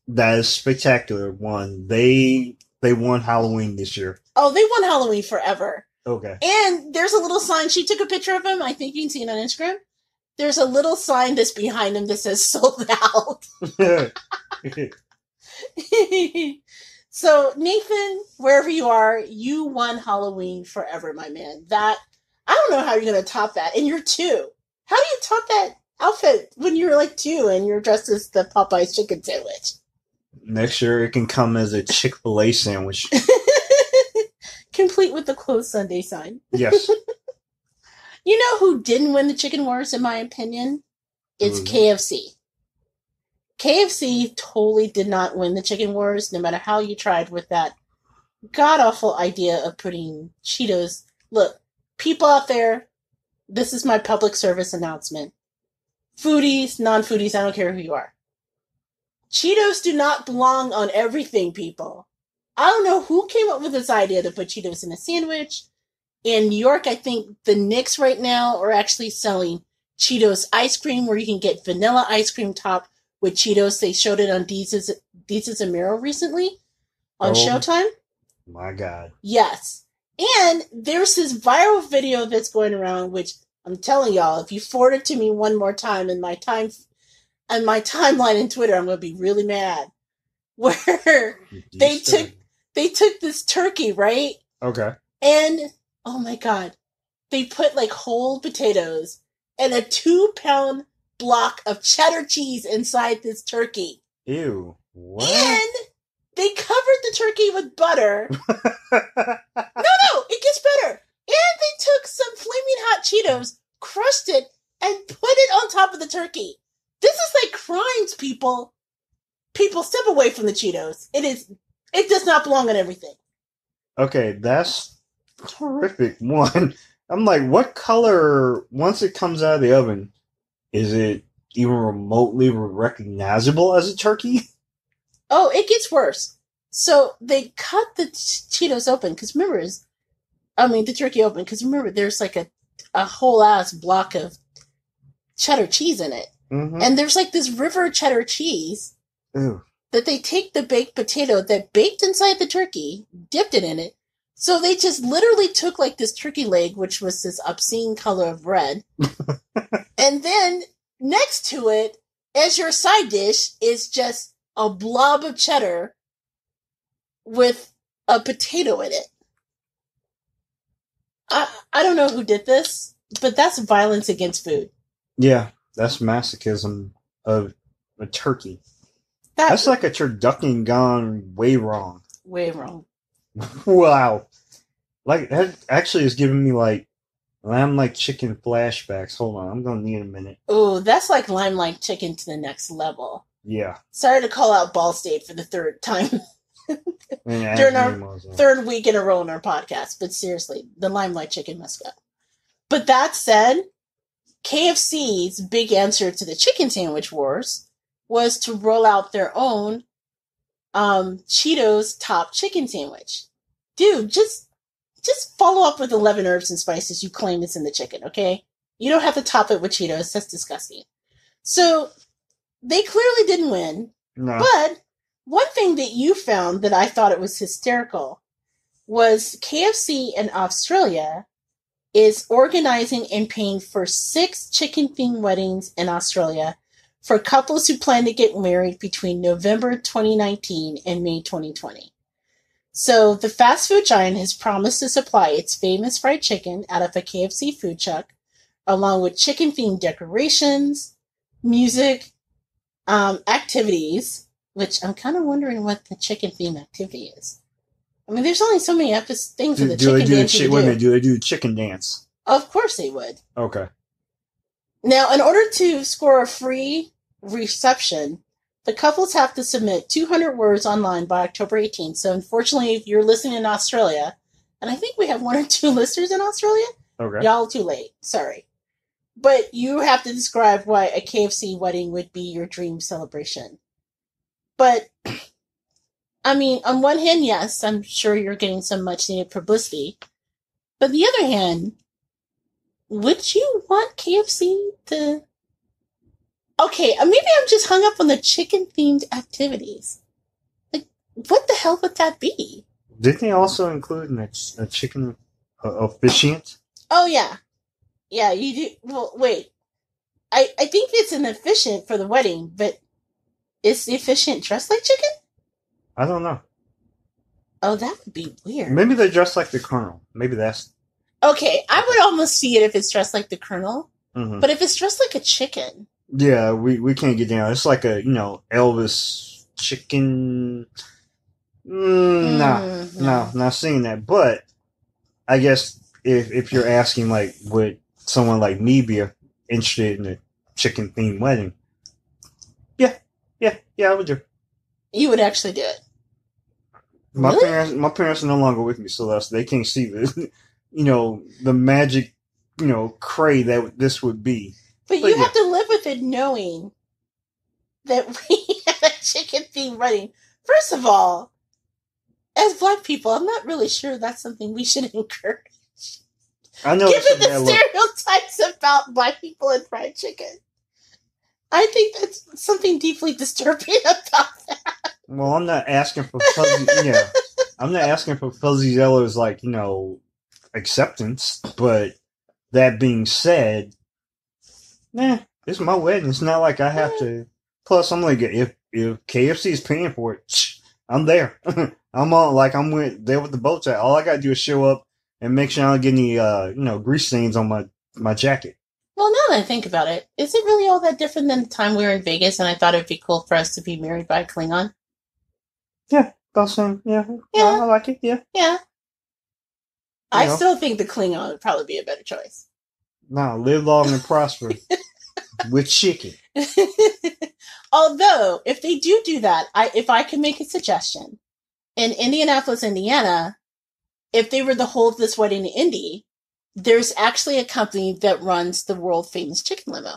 is spectacular. One, they won Halloween this year. Oh, they won Halloween forever. Okay. And there's a little sign. She took a picture of him. I think you can see it on Instagram. There's a little sign that's behind him that says sold out. So, Nathan, wherever you are, you won Halloween forever, my man. That, I don't know how you're going to top that. And you're 2. How do you top that outfit when you're like 2 and you're dressed as the Popeye's chicken sandwich? Next year, it can come as a Chick-fil-A sandwich. Complete with the closed Sunday sign. Yes. You know who didn't win the chicken wars, in my opinion? It's KFC. KFC totally did not win the chicken wars, no matter how you tried with that god-awful idea of putting Cheetos. Look, people out there, this is my public service announcement. Foodies, non-foodies, I don't care who you are. Cheetos do not belong on everything, people. I don't know who came up with this idea to put Cheetos in a sandwich. In New York, I think the Knicks right now are actually selling Cheetos ice cream, where you can get vanilla ice cream topped with Cheetos. They showed it on Deez's and Mero recently on Showtime. My God. Yes. And there's this viral video that's going around, which I'm telling y'all, if you forward it to me one more time in my timeline in Twitter, I'm going to be really mad. Where they took this turkey, right? Okay. And oh my God, they put like whole potatoes and a 2-pound block of cheddar cheese inside this turkey. Ew. What? And they covered the turkey with butter. No, it gets better. And they took some flaming hot Cheetos, crushed it, and put it on top of the turkey. This is like crimes, people. People, step away from the Cheetos. It does not belong on everything. Okay, that's terrific. One, I'm like, what color, once it comes out of the oven, is it even remotely recognizable as a turkey? Oh, it gets worse. So they cut the Cheetos open, because remember, the turkey open, because remember, there's like a whole ass block of cheddar cheese in it. Mm-hmm. And there's like this river cheddar cheese. Ew. That they take the baked potato that baked inside the turkey, dipped it in it. So they just literally took like this turkey leg, which was this obscene color of red. And then next to it, as your side dish is just a blob of cheddar with a potato in it. I don't know who did this, but that's violence against food. Yeah, that's masochism of a turkey. That's like a turducken gone way wrong. Way wrong. Wow. Like, that actually is giving me, like, lamb-like chicken flashbacks. Hold on, I'm going to need a minute. Ooh, that's like lamb-like chicken to the next level. Yeah. Sorry to call out Ball State for the third time during our third week in a row in our podcast, but seriously, the limelight chicken must go. But that said, KFC's big answer to the chicken sandwich wars was to roll out their own Cheetos top chicken sandwich. Dude, just follow up with 11 herbs and spices you claim is in the chicken, okay? You don't have to top it with Cheetos. That's disgusting. So, they clearly didn't win. No. But one thing that you found that I thought it was hysterical was KFC in Australia is organizing and paying for 6 chicken-themed weddings in Australia for couples who plan to get married between November 2019 and May 2020. So the fast food giant has promised to supply its famous fried chicken out of a KFC food truck, along with chicken-themed decorations, music, activities, which I'm kind of wondering what the chicken-themed activity is. I mean, there's only so many things for the chicken dance you do they do a chicken dance? Of course they would. Okay. Now, in order to score a free reception, the couples have to submit 200 words online by October 18th. So, unfortunately, if you're listening in Australia, and I think we have 1 or 2 listeners in Australia, okay, y'all too late. Sorry. But you have to describe why a KFC wedding would be your dream celebration. But, I mean, on one hand, yes, I'm sure you're getting some much-needed publicity. But on the other hand, would you want KFC to... Okay, maybe I'm just hung up on the chicken-themed activities. Like, what the hell would that be? Didn't they also include a chicken officiant? Oh, yeah. Yeah, you do. Well, wait. I think it's an officiant for the wedding, but is the officiant dressed like chicken? I don't know. Oh, that would be weird. Maybe they're dressed like the Colonel. Maybe that's... Okay, I would almost see it if it's dressed like the Colonel. Mm-hmm. But if it's dressed like a chicken... Yeah, we can't get down. It's like a, Elvis chicken... No, not seeing that. But I guess if you're asking, like, would someone like me be interested in a chicken-themed wedding? Yeah, I would do. You would actually do it. My Really? parents are no longer with me, Celeste. They can't see the, the magic, cray that this would be. But you have to live with it knowing that we have a chicken-themed wedding. First of all, as Black people, I'm not really sure that's something we should encourage. I know. Given the stereotypes about Black people and fried chicken. I think that's something deeply disturbing about that. Well, I'm not asking for fuzzy. Yeah, I'm not asking for Fuzzy Zeller's acceptance. But that being said, it's my wedding. It's not like I have to. Plus, I'm like, if KFC is paying for it, I'm there. I'm there with the bow tie. All I gotta do is show up and make sure I don't get any grease stains on my jacket. Well, now that I think about it, is it really all that different than the time we were in Vegas and I thought it'd be cool for us to be married by a Klingon? Yeah, about same. Yeah, I like it. Yeah. I still think the Klingon would probably be a better choice. No, live long and prosper with chicken. Although, if they do that, if I could make a suggestion, in Indianapolis, Indiana, if they were to hold this wedding in Indy, there's actually a company that runs the world famous chicken limo.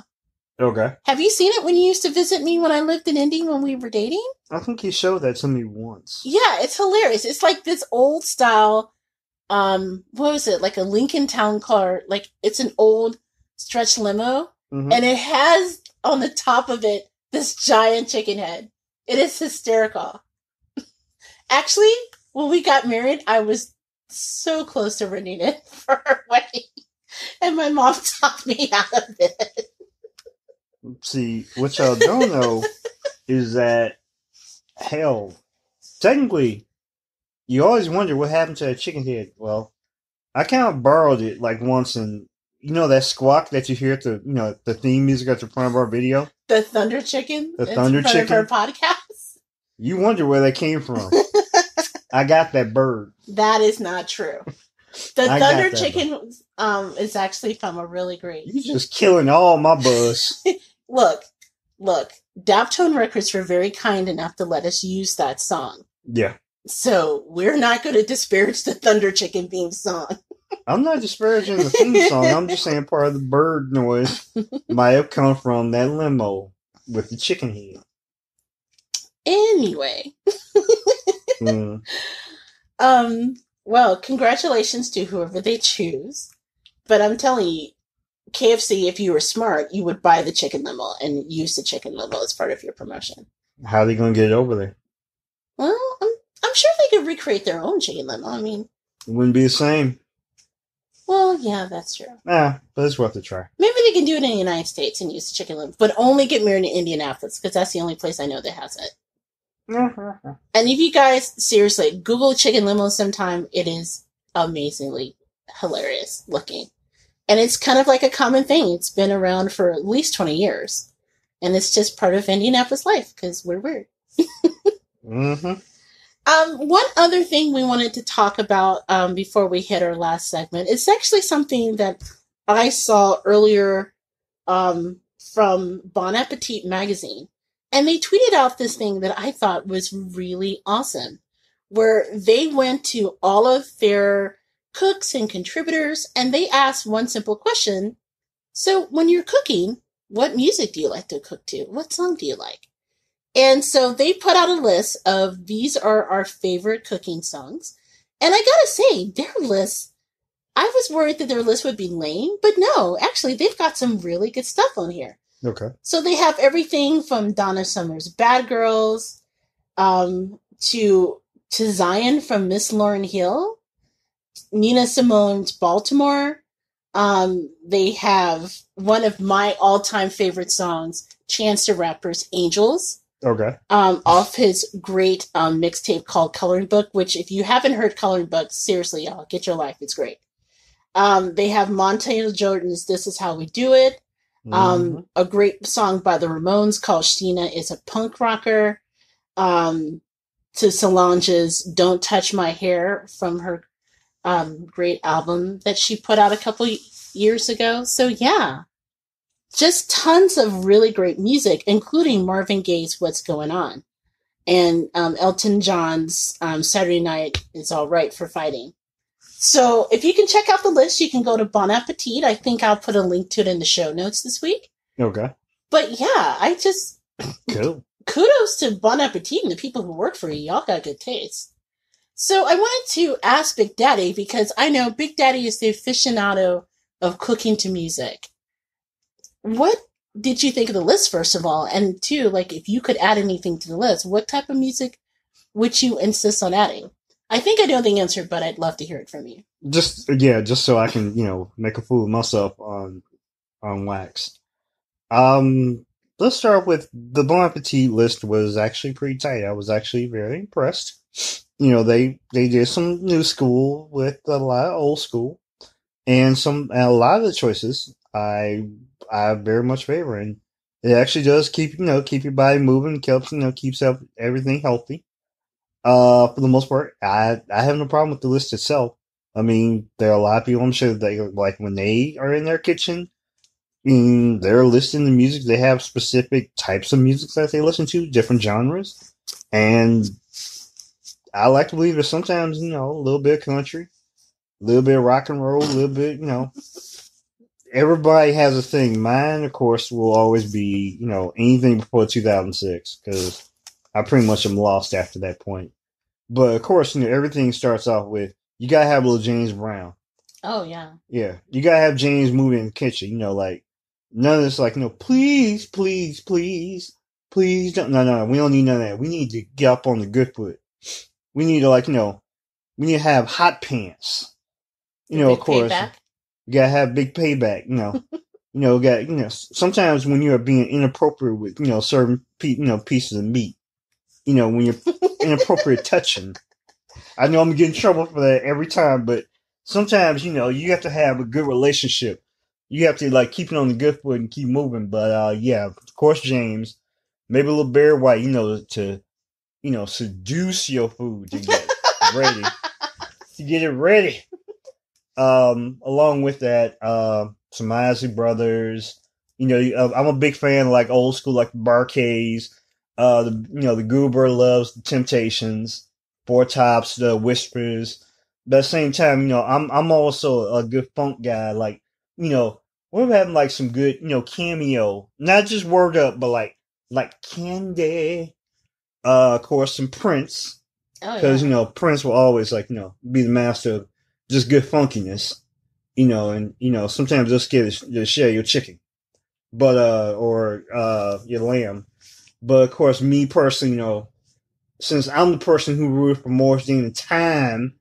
Okay. Have you seen it when you used to visit me when I lived in Indy when we were dating? I think he showed that to me once. Yeah, it's hilarious. It's like this old style, what was it? Like a Lincoln Town Car. Like, it's an old stretch limo. Mm-hmm. And it has on the top of it this giant chicken head. It is hysterical. Actually, when we got married, I was so close to renting it for our wedding. And my mom talked me out of it. See, what y'all don't know is that, hell, technically, you always wonder what happened to that chicken head. Well, I kind of borrowed it like once, and you know that squawk that you hear at the theme music at the front of our video, The Thunder Chicken. the It's thunder part of her chicken. podcast. You wonder where that came from. I got that bird. That is not true. The I Thunder got that Chicken is actually from a really great. You just killing all my buzz. Look, Daptone Records were very kind enough to let us use that song. Yeah. So we're not going to disparage the Thunder Chicken theme song. I'm not disparaging the theme song. I'm just saying part of the bird noise might have come from that limo with the chicken head. Anyway. Well, congratulations to whoever they choose. But I'm telling you, KFC, if you were smart, you would buy the chicken limo and use the chicken limo as part of your promotion. How are they going to get it over there? Well, I'm sure they could recreate their own chicken limo. I mean, it wouldn't be the same. Well, yeah, that's true. But it's worth a try. Maybe they can do it in the United States and use the chicken limo, but only get married in Indianapolis, because that's the only place I know that has it. And if you guys, seriously, Google chicken limo sometime, it is amazingly hilarious looking. And it's kind of like a common thing. It's been around for at least 20 years. And it's just part of Indianapolis life, because we're weird. One other thing we wanted to talk about before we hit our last segment is actually something that I saw earlier from Bon Appetit magazine. And they tweeted out this thing that I thought was really awesome, where they went to all of their cooks and contributors, and they asked one simple question. So when you're cooking, what music do you like to cook to? What song do you like? And so they put out a list of these are our favorite cooking songs. And I gotta say, their list, I was worried that their list would be lame, but no, actually, they've got some really good stuff on here. Okay. So they have everything from Donna Summer's Bad Girls to Zion from Miss Lauryn Hill, Nina Simone's Baltimore. They have one of my all-time favorite songs, Chance the Rapper's Angels. Okay. Off his great mixtape called Coloring Book, which if you haven't heard Coloring Book, seriously, y'all, get your life. It's great. They have Montana Jordan's This Is How We Do It. A great song by the Ramones called Sheena is a Punk Rocker. To Solange's Don't Touch My Hair from her great album that she put out a couple years ago. So yeah, just tons of really great music, including Marvin Gaye's What's Going On and Elton John's Saturday Night Is All Right for Fighting. So if you can check out the list, you can go to Bon Appetit. I think I'll put a link to it in the show notes this week. Okay. But yeah, I just... Cool. Kudos to Bon Appetit and the people who work for you. Y'all got good taste. So I wanted to ask Big Daddy, because I know Big Daddy is the aficionado of cooking to music. What did you think of the list, first of all? And two, like, if you could add anything to the list, what type of music would you insist on adding? I think I know the answer, but I'd love to hear it from you. Just so I can, make a fool of myself on wax. Let's start with the Bon Appetit list was actually pretty tight. I was actually very impressed. They did some new school with a lot of old school, and a lot of the choices I very much favor, and it actually does keep your body moving, keeps up everything healthy. For the most part, I have no problem with the list itself. I mean, there are a lot of people, I'm sure, that like when they are in their kitchen, they're listening to music. They have specific types of music that they listen to, different genres. And I like to believe that sometimes, a little bit of country, a little bit of rock and roll, a little bit, everybody has a thing. Mine, of course, will always be, anything before 2006, because I pretty much am lost after that point. But of course, everything starts off with, you gotta have a little James Brown. Oh, yeah. Yeah. You gotta have James moving in the kitchen, like, none of this, like, please, please, please, please don't, no, we don't need none of that. We need to get up on the good foot. We need to, we need to have hot pants. Of course. Payback. You gotta have big payback, sometimes when you're being inappropriate with, certain, pieces of meat, when you're inappropriate touching. I know I'm getting in trouble for that every time, but sometimes, you have to have a good relationship. You have to like keep it on the good foot and keep moving. But yeah, of course, James, maybe a little Bear White, to seduce your food to get ready, to get it ready. Along with that, some Isley Brothers. I'm a big fan of like old school, like the Barcades. The Goober Loves, the Temptations, Four Tops, the Whispers. But at the same time, I'm also a good funk guy. Like, we're having like some good, cameo, not just Word Up, but like Candy. Of course, some Prince, Oh because yeah. Prince will always like be the master of just good funkiness. And sometimes they'll scare the shit out of your chicken, but or your lamb. But of course, me personally, since I'm the person who rooted for Morris Dean at the time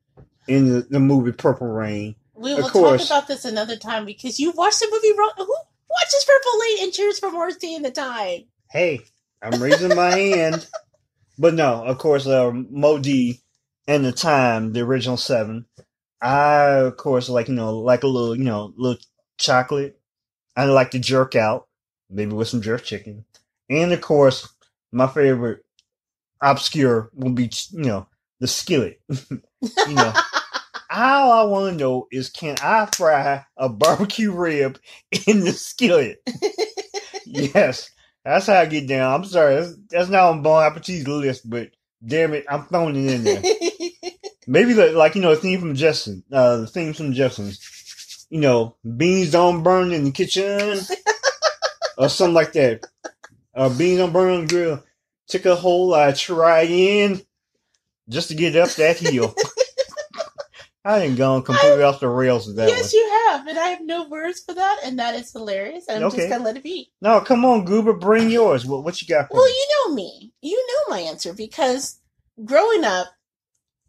in the movie Purple Rain, We of will talk course, about this another time because you watched the movie wrong. Who watches Purple Rain and cheers for Morris Day in the time? hey, I'm raising my hand. But no, of course, Mo D and the time, the original seven. I, of course, like, like a little, little chocolate. I like to jerk out, maybe with some jerk chicken. And of course, my favorite obscure will be, the skillet. you know, all I want to know is, can I fry a barbecue rib in the skillet? Yes, that's how I get down. I'm sorry, that's not on Bon Appetit's list, but damn it, I'm throwing it in there. Maybe a theme from Justin, the theme from Justin's. Beans don't burn in the kitchen, or something like that. Beans don't burn on the grill. Took a hole I try in just to get up that hill. I ain't gone completely off the rails with that one. Yes, you have, and I have no words for that, and that is hilarious. And I'm just gonna let it be. No, come on, Goober, bring yours. What you got for me? Well, you know me. You know my answer because growing up,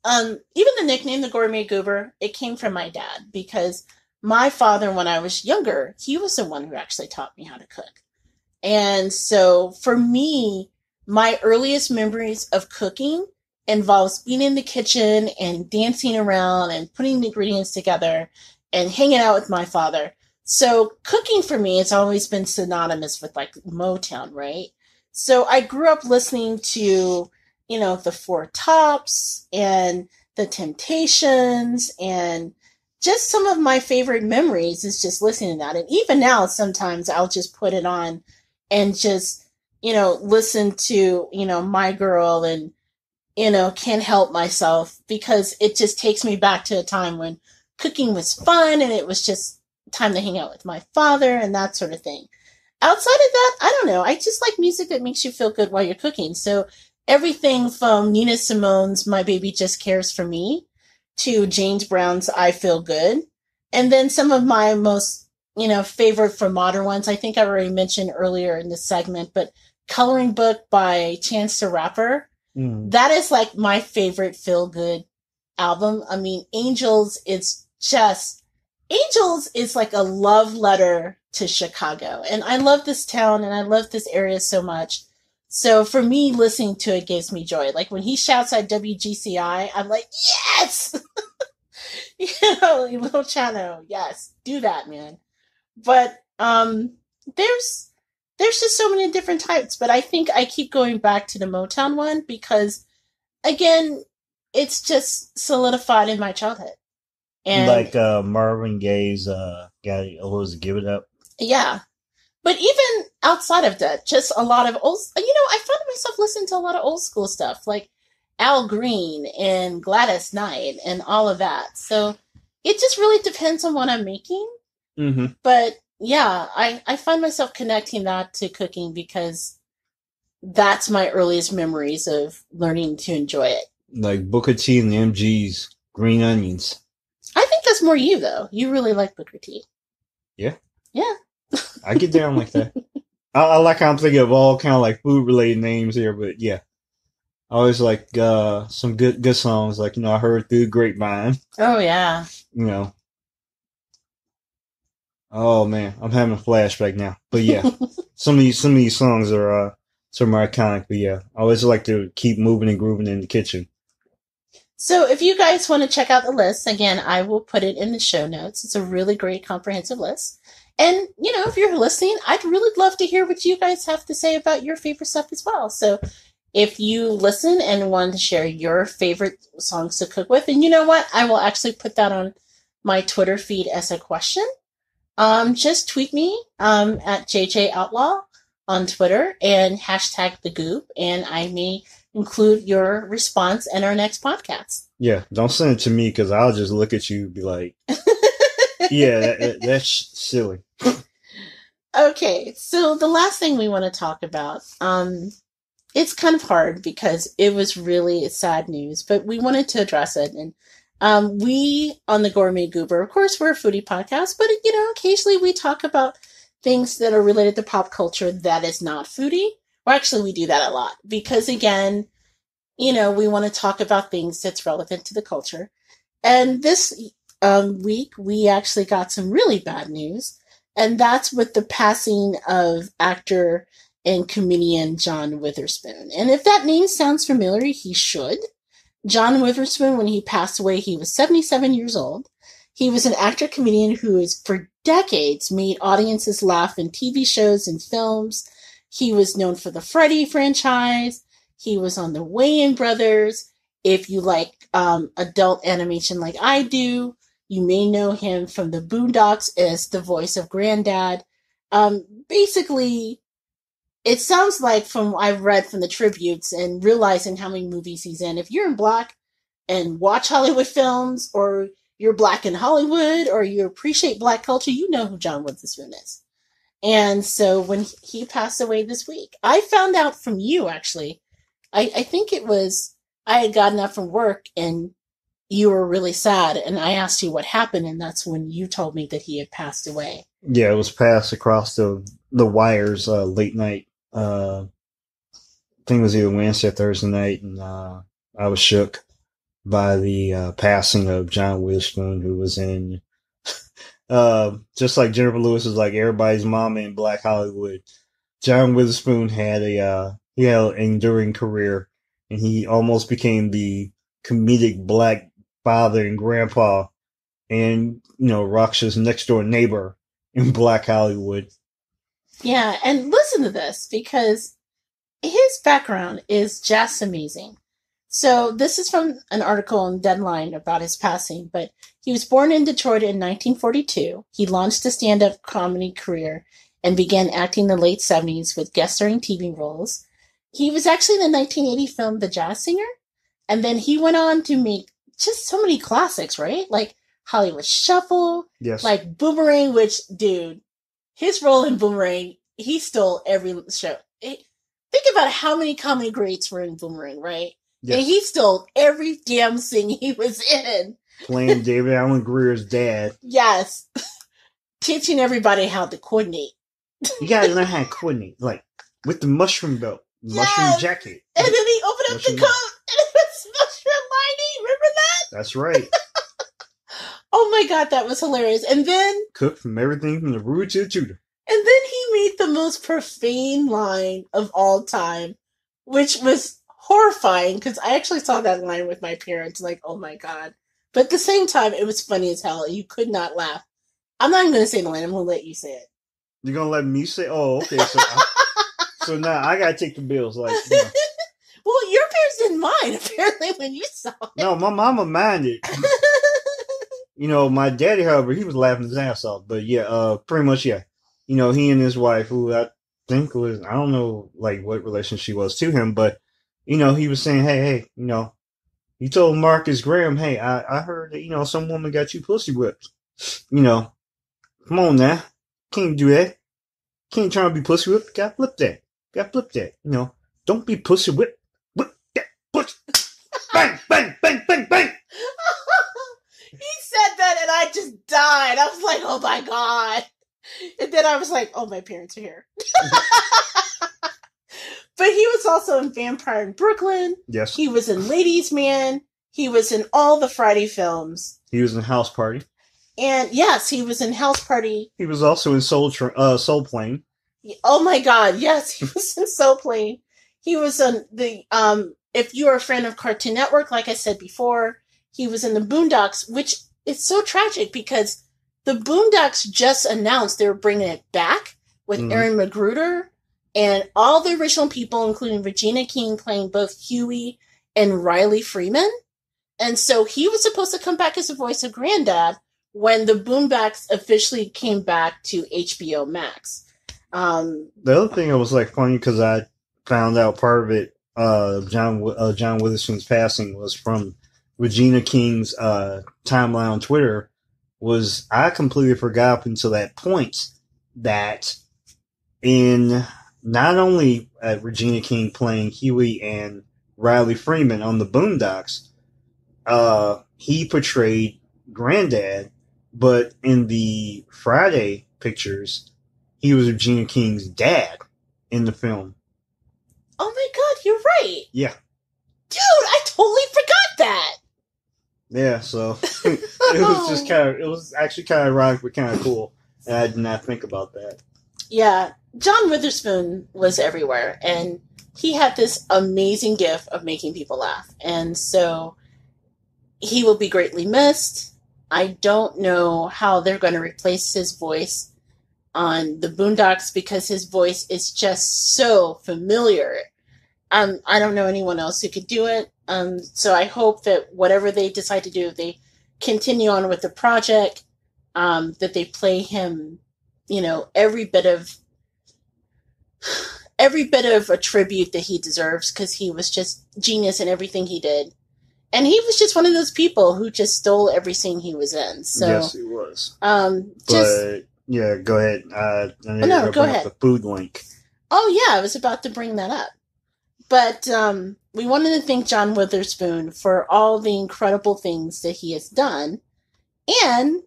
even the nickname the Gourmet Goober, it came from my dad because my father, when I was younger, he was the one who actually taught me how to cook. And so for me, my earliest memories of cooking involves being in the kitchen and dancing around and putting the ingredients together and hanging out with my father. So cooking for me has always been synonymous with like Motown, right? So I grew up listening to, the Four Tops and the Temptations, and just some of my favorite memories is just listening to that. And even now, sometimes I'll just put it on and just, listen to, My Girl and, can't help myself because it just takes me back to a time when cooking was fun and it was just time to hang out with my father and that sort of thing. Outside of that, I don't know. I just like music that makes you feel good while you're cooking. So everything from Nina Simone's My Baby Just Cares for Me to James Brown's I Feel Good. And then some of my most, favorite from modern ones, I think I already mentioned earlier in this segment, but Coloring Book by Chance the Rapper. That is like my favorite feel good album. I mean, Angels is like a love letter to Chicago. And I love this town and I love this area so much. So for me, listening to it gives me joy. Like when he shouts at WGCI, I'm like, yes! Little Chano, yes, do that, man. But there's just so many different types, but I think I keep going back to the Motown one because, again, it's just solidified in my childhood. And like Marvin Gaye's "Gotta Always Give It Up." Yeah, but even outside of that, just a lot of old. I found myself listening to a lot of old school stuff like Al Green and Gladys Knight and all of that. So it just really depends on what I'm making. Mm-hmm. But yeah, I find myself connecting that to cooking because that's my earliest memories of learning to enjoy it. Like Booker T and the MG's Green Onions. I think that's more you, though. You really like Booker T. Yeah. Yeah. I get down like that. I like how I'm thinking of all kind of like food-related names here, but yeah. I always like some good songs. Like, I heard Through the Grapevine. Oh, yeah. Oh man, I'm having a flashback now. But yeah, some of these songs are some are iconic. But yeah, I always like to keep moving and grooving in the kitchen. So if you guys want to check out the list, again, I will put it in the show notes. It's a really great comprehensive list. And, if you're listening, I'd really love to hear what you guys have to say about your favorite stuff as well. So if you listen and want to share your favorite songs to cook with, and you know what? I will actually put that on my Twitter feed as a question. Just tweet me at JJ Outlaw on Twitter and hashtag the goop, and I may include your response in our next podcast. Yeah, don't send it to me because I'll just look at you and be like, yeah, that's silly. Okay, so the last thing we want to talk about, it's kind of hard because it was really sad news, but we wanted to address it. And we on the Gourmet Goober, of course, we're a foodie podcast, but occasionally we talk about things that are related to pop culture that is not foodie. Well, actually, we do that a lot because, again, we want to talk about things that's relevant to the culture. And this week, we actually got some really bad news, and that's with the passing of actor and comedian John Witherspoon. And if that name sounds familiar, he should. John Witherspoon, when he passed away, he was 77 years old. He was an actor-comedian who has, for decades, made audiences laugh in TV shows and films. He was known for the Freddy franchise. He was on the Wayans Brothers. If you like adult animation like I do, you may know him from the Boondocks as the voice of Granddad. Basically, it sounds like from what I've read from the tributes and realizing how many movies he's in, if you're in black and watch Hollywood films, or you're black in Hollywood, or you appreciate black culture, you know who John Witherspoon is. And so when he passed away this week, I found out from you, actually. I think it was, I had gotten up from work and you were really sad, and I asked you what happened, and that's when you told me that he had passed away. Yeah, it was passed across the wires late night. I think it was either Wednesday or Thursday night, and I was shook by the passing of John Witherspoon, who was in, just like Jennifer Lewis is like everybody's mama in Black Hollywood. John Witherspoon had an enduring career, and he almost became the comedic black father and grandpa, and Raksha's next door neighbor in Black Hollywood. Yeah, and listen to this, because his background is just amazing. So this is from an article in Deadline about his passing, but he was born in Detroit in 1942. He launched a stand-up comedy career and began acting in the late 70s with guest starring TV roles. He was actually in the 1980 film The Jazz Singer, and then he went on to make just so many classics, right? Like Hollywood Shuffle, Yes. like Boomerang, which, dude, his role in Boomerang, he stole every show. Think about how many comedy greats were in Boomerang, right? Yes. And he stole every damn thing he was in. Playing David Alan Grier's dad. Yes. Teaching everybody how to coordinate. You gotta learn how to coordinate, like with the mushroom belt, mushroom jacket. And then he opened up the coat and it was mushroom lining. Remember that? That's right. Oh my god, that was hilarious. And then cooked from everything from the root to the tutor. And then he made the most profane line of all time, which was horrifying, because I actually saw that line with my parents, like, oh my god. But at the same time, it was funny as hell. You could not laugh. I'm not even going to say the line. I'm going to let you say it. You're going to let me say? Oh, okay. So now I got to take the bills. Like, Well, your parents didn't mind, apparently, when you saw it. No, my mama minded. My daddy, however, he was laughing his ass off. But yeah, pretty much, yeah. He and his wife, who I think was, I don't know, like, what relation she was to him, but, he was saying, hey, he told Marcus Graham, hey, I heard that, some woman got you pussy whipped. Come on now. Can't do that. Can't try to be pussy whipped. Gotta flip that. Don't be pussy whipped. Whip that pussy. Bang, bang, bang, bang, bang. He said that and I just died. I was like, oh my god. And then I was like, oh, my parents are here. But he was also in Vampire in Brooklyn. Yes. He was in Ladies Man. He was in all the Friday films. He was in House Party. And yes, he was in House Party. He was also in Soul Plane. Oh my God, yes, he was in Soul Plane. He was on the if you are a fan of Cartoon Network, like I said before, he was in the Boondocks, which is so tragic because the Boondocks just announced they were bringing it back with Aaron Magruder and all the original people, including Regina King playing both Huey and Riley Freeman. And so he was supposed to come back as the voice of Granddad when the Boondocks officially came back to HBO Max. The other thing that was like funny because I found out part of it, John Witherspoon's passing was from Regina King's timeline on Twitter. Was I completely forgot up until that point that in not only Regina King playing Huey and Riley Freeman on the Boondocks, he portrayed Granddad, but in the Friday pictures, he was Regina King's dad in the film. Oh my God, you're right. Yeah. Dude, I totally forgot that. Yeah, so it was actually kind of ironic, but kind of cool. And I did not think about that. Yeah, John Witherspoon was everywhere, and he had this amazing gift of making people laugh. And so he will be greatly missed. I don't know how they're going to replace his voice on the Boondocks because his voice is just so familiar. I don't know anyone else who could do it. So I hope that whatever they decide to do, they continue on with the project, that they play him, every bit of a tribute that he deserves because he was just genius in everything he did. And he was just one of those people who just stole every scene he was in. So, yes, he was. But yeah, go ahead. Go ahead. The food link. Oh yeah, I was about to bring that up. But we wanted to thank John Witherspoon for all the incredible things that he has done. And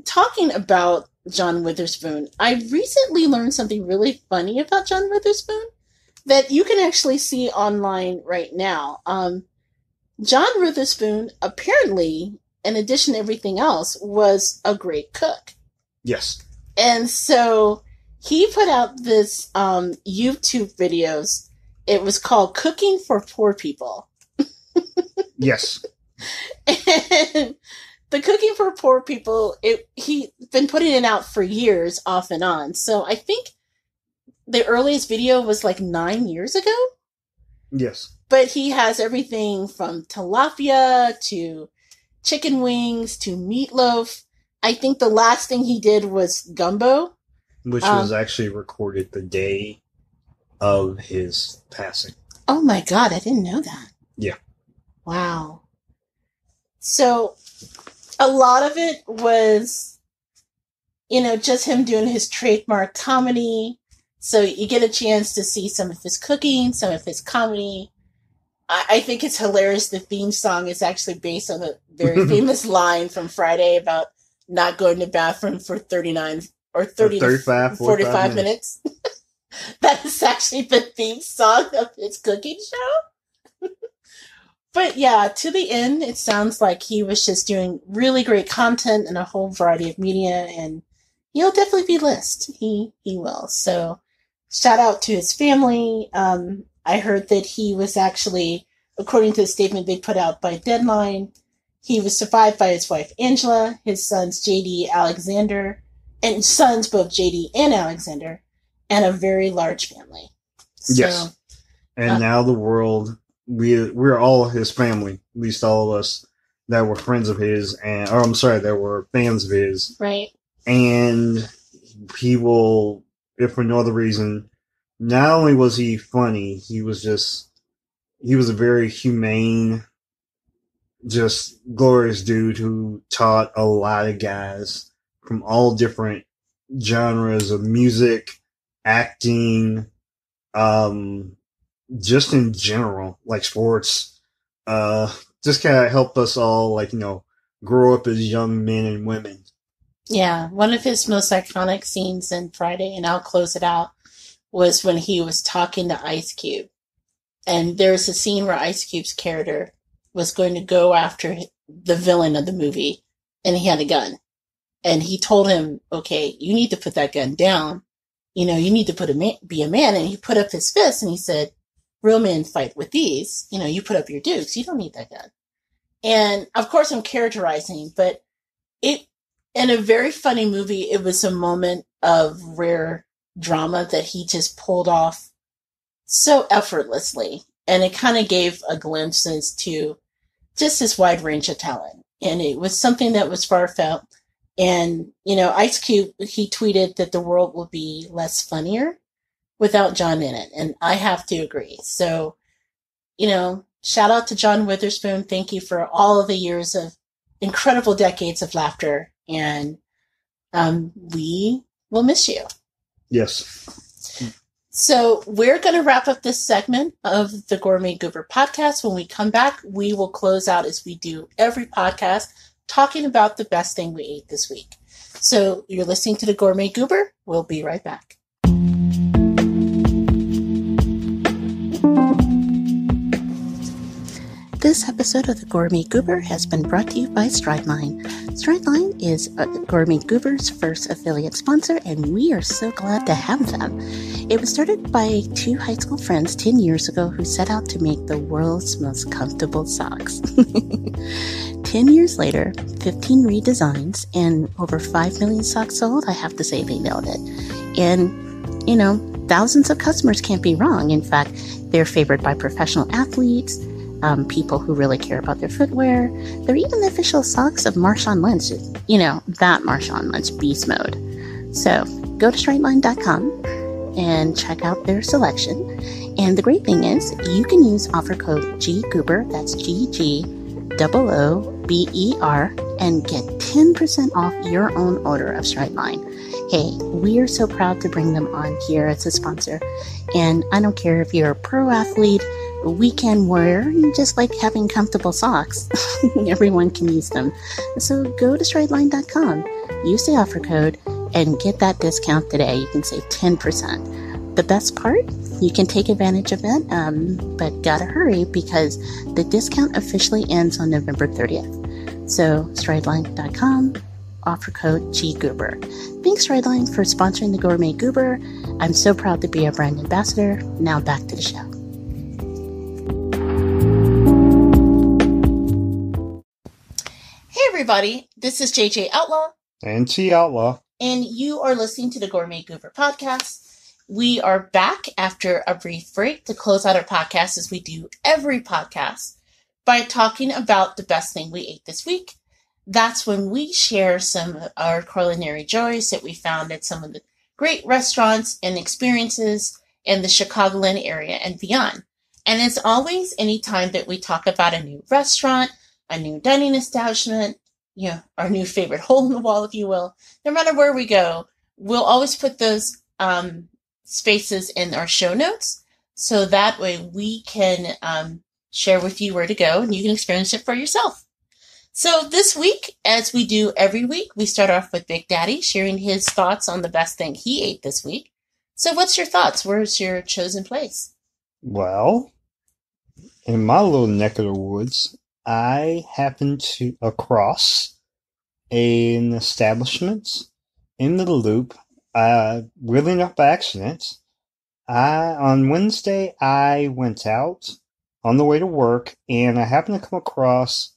talking about John Witherspoon, I recently learned something really funny about John Witherspoon that you can actually see online right now. John Witherspoon, apparently, in addition to everything else, was a great cook. Yes. And so he put out this YouTube videos. It was called Cooking for Poor People. Yes. And the Cooking for Poor People, he's been putting it out for years off and on. So I think the earliest video was like 9 years ago. Yes. But he has everything from tilapia to chicken wings to meatloaf. I think the last thing he did was gumbo. Which was actually recorded the day of his passing. Oh my God, I didn't know that. Yeah. Wow. So a lot of it was, just him doing his trademark comedy. So you get a chance to see some of his cooking, some of his comedy. I think it's hilarious. The theme song is actually based on a very famous line from Friday about not going to the bathroom for 39 or 30 35, 45 minutes. That is actually the theme song of his cooking show. But yeah, to the end, it sounds like he was just doing really great content in a whole variety of media, and he'll definitely be listed. He will. So shout out to his family. I heard that he was actually, according to the statement they put out by Deadline, he was survived by his wife Angela, his sons JD, Alexander, and sons both JD and Alexander, and a very large family. So, yes. And now the world, we're all his family, at least all of us that were friends of his, that were fans of his. Right. And he will, if for no other reason, not only was he funny, he was a very humane, just glorious dude who taught a lot of guys from all different genres of music, acting, just in general, like sports, just kind of helped us all, grow up as young men and women. Yeah, one of his most iconic scenes in Friday, and I'll close it out, was when he was talking to Ice Cube. And there's a scene where Ice Cube's character was going to go after the villain of the movie, and he had a gun. And he told him, okay, you need to put that gun down. You know, you need to be a man. And he put up his fist and he said, real men fight with these. You know, you put up your dukes. You don't need that gun. And of course I'm characterizing, but it, in a very funny movie, it was a moment of rare drama that he just pulled off so effortlessly. And it kind of gave a glimpse as to just his wide range of talent. And it was something that was far felt. And, you know, Ice Cube, he tweeted that the world will be less funnier without John in it. And I have to agree. So, you know, shout out to John Witherspoon. Thank you for all of the years of incredible decades of laughter. And we will miss you. Yes. So we're going to wrap up this segment of the Gourmet Goober podcast. When we come back, we will close out as we do every podcast, talking about the best thing we ate this week. So you're listening to the Gourmet Goober. We'll be right back. This episode of the Gourmet Goober has been brought to you by Strideline. Strideline is Gourmet Goober's first affiliate sponsor, and we are so glad to have them. It was started by two high school friends 10 years ago who set out to make the world's most comfortable socks. 10 years later, 15 redesigns, and over 5 million socks sold. I have to say they nailed it. And, you know, thousands of customers can't be wrong. In fact, they're favored by professional athletes, people who really care about their footwear. They're even the official socks of Marshawn Lynch. You know, that Marshawn Lynch beast mode. So go to strideline.com and check out their selection. And the great thing is, you can use offer code GGOOBER, that's GGOOBER, and get 10% off your own order of Strideline. Hey, we are so proud to bring them on here as a sponsor. And I don't care if you're a pro athlete, weekend warrior, you just like having comfortable socks. Everyone can use them. So go to strideline.com, use the offer code, and get that discount today. You can save 10%. The best part, you can take advantage of it, but gotta hurry because the discount officially ends on November 30th. So strideline.com, offer code GGOOBER. Thanks, Strideline, for sponsoring the Gourmet Goober. I'm so proud to be a brand ambassador. Now back to the show. Hey everybody, this is JJ Outlaw. And T Outlaw. And you are listening to the Gourmet Goober podcast. We are back after a brief break to close out our podcast as we do every podcast by talking about the best thing we ate this week. That's when we share some of our culinary joys that we found at some of the great restaurants and experiences in the Chicagoland area and beyond. And as always, anytime that we talk about a new restaurant, a new dining establishment, you know, our new favorite hole in the wall, if you will, no matter where we go, we'll always put those spaces in our show notes. So that way we can share with you where to go and you can experience it for yourself. So this week, as we do every week, we start off with Big Daddy sharing his thoughts on the best thing he ate this week. So what's your thoughts? Where's your chosen place? Well, in my little neck of the woods, I happened to across an establishment in the Loop, really not by accident. On Wednesday, I went out on the way to work, and I happened to come across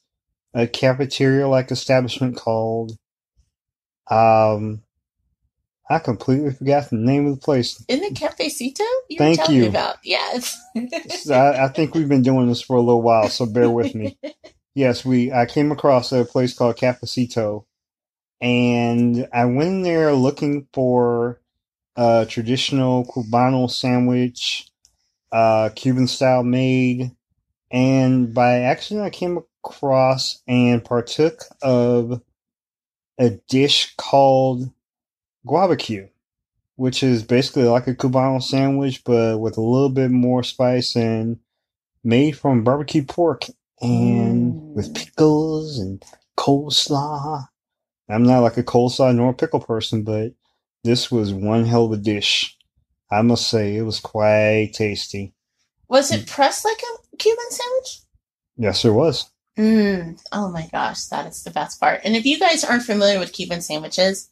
a cafeteria-like establishment called, I completely forgot the name of the place. Isn't it Cafecito? Thank were telling you. me about. Yes. I think we've been doing this for a little while, so bear with me. Yes, I came across a place called Cafecito, and I went in there looking for a traditional Cubano sandwich, Cuban style made, and by accident I came across and partook of a dish called guabacue, which is basically like a Cubano sandwich, but with a little bit more spice and made from barbecue pork and with pickles and coleslaw. I'm not like a coleslaw nor a pickle person, but this was one hell of a dish. I must say, it was quite tasty. Was it pressed like a Cuban sandwich? Yes, there was. Oh my gosh, that is the best part. And if you guys aren't familiar with Cuban sandwiches,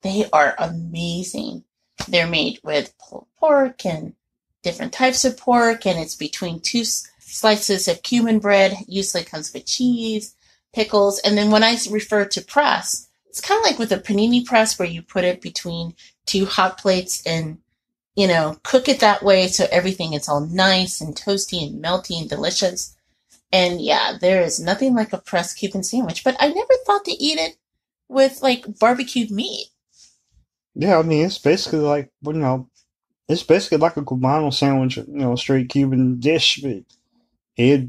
they are amazing. They're made with pulled pork and different types of pork, and it's between two slices of Cuban bread. Usually comes with cheese, pickles, and then when I refer to press, it's kind of like with a panini press where you put it between two hot plates and cook it that way so everything is all nice and toasty and melty and delicious. And yeah, there is nothing like a pressed Cuban sandwich, but I never thought to eat it with like barbecued meat. Yeah, I mean, it's basically like, it's basically like a Cubano sandwich, straight Cuban dish, but it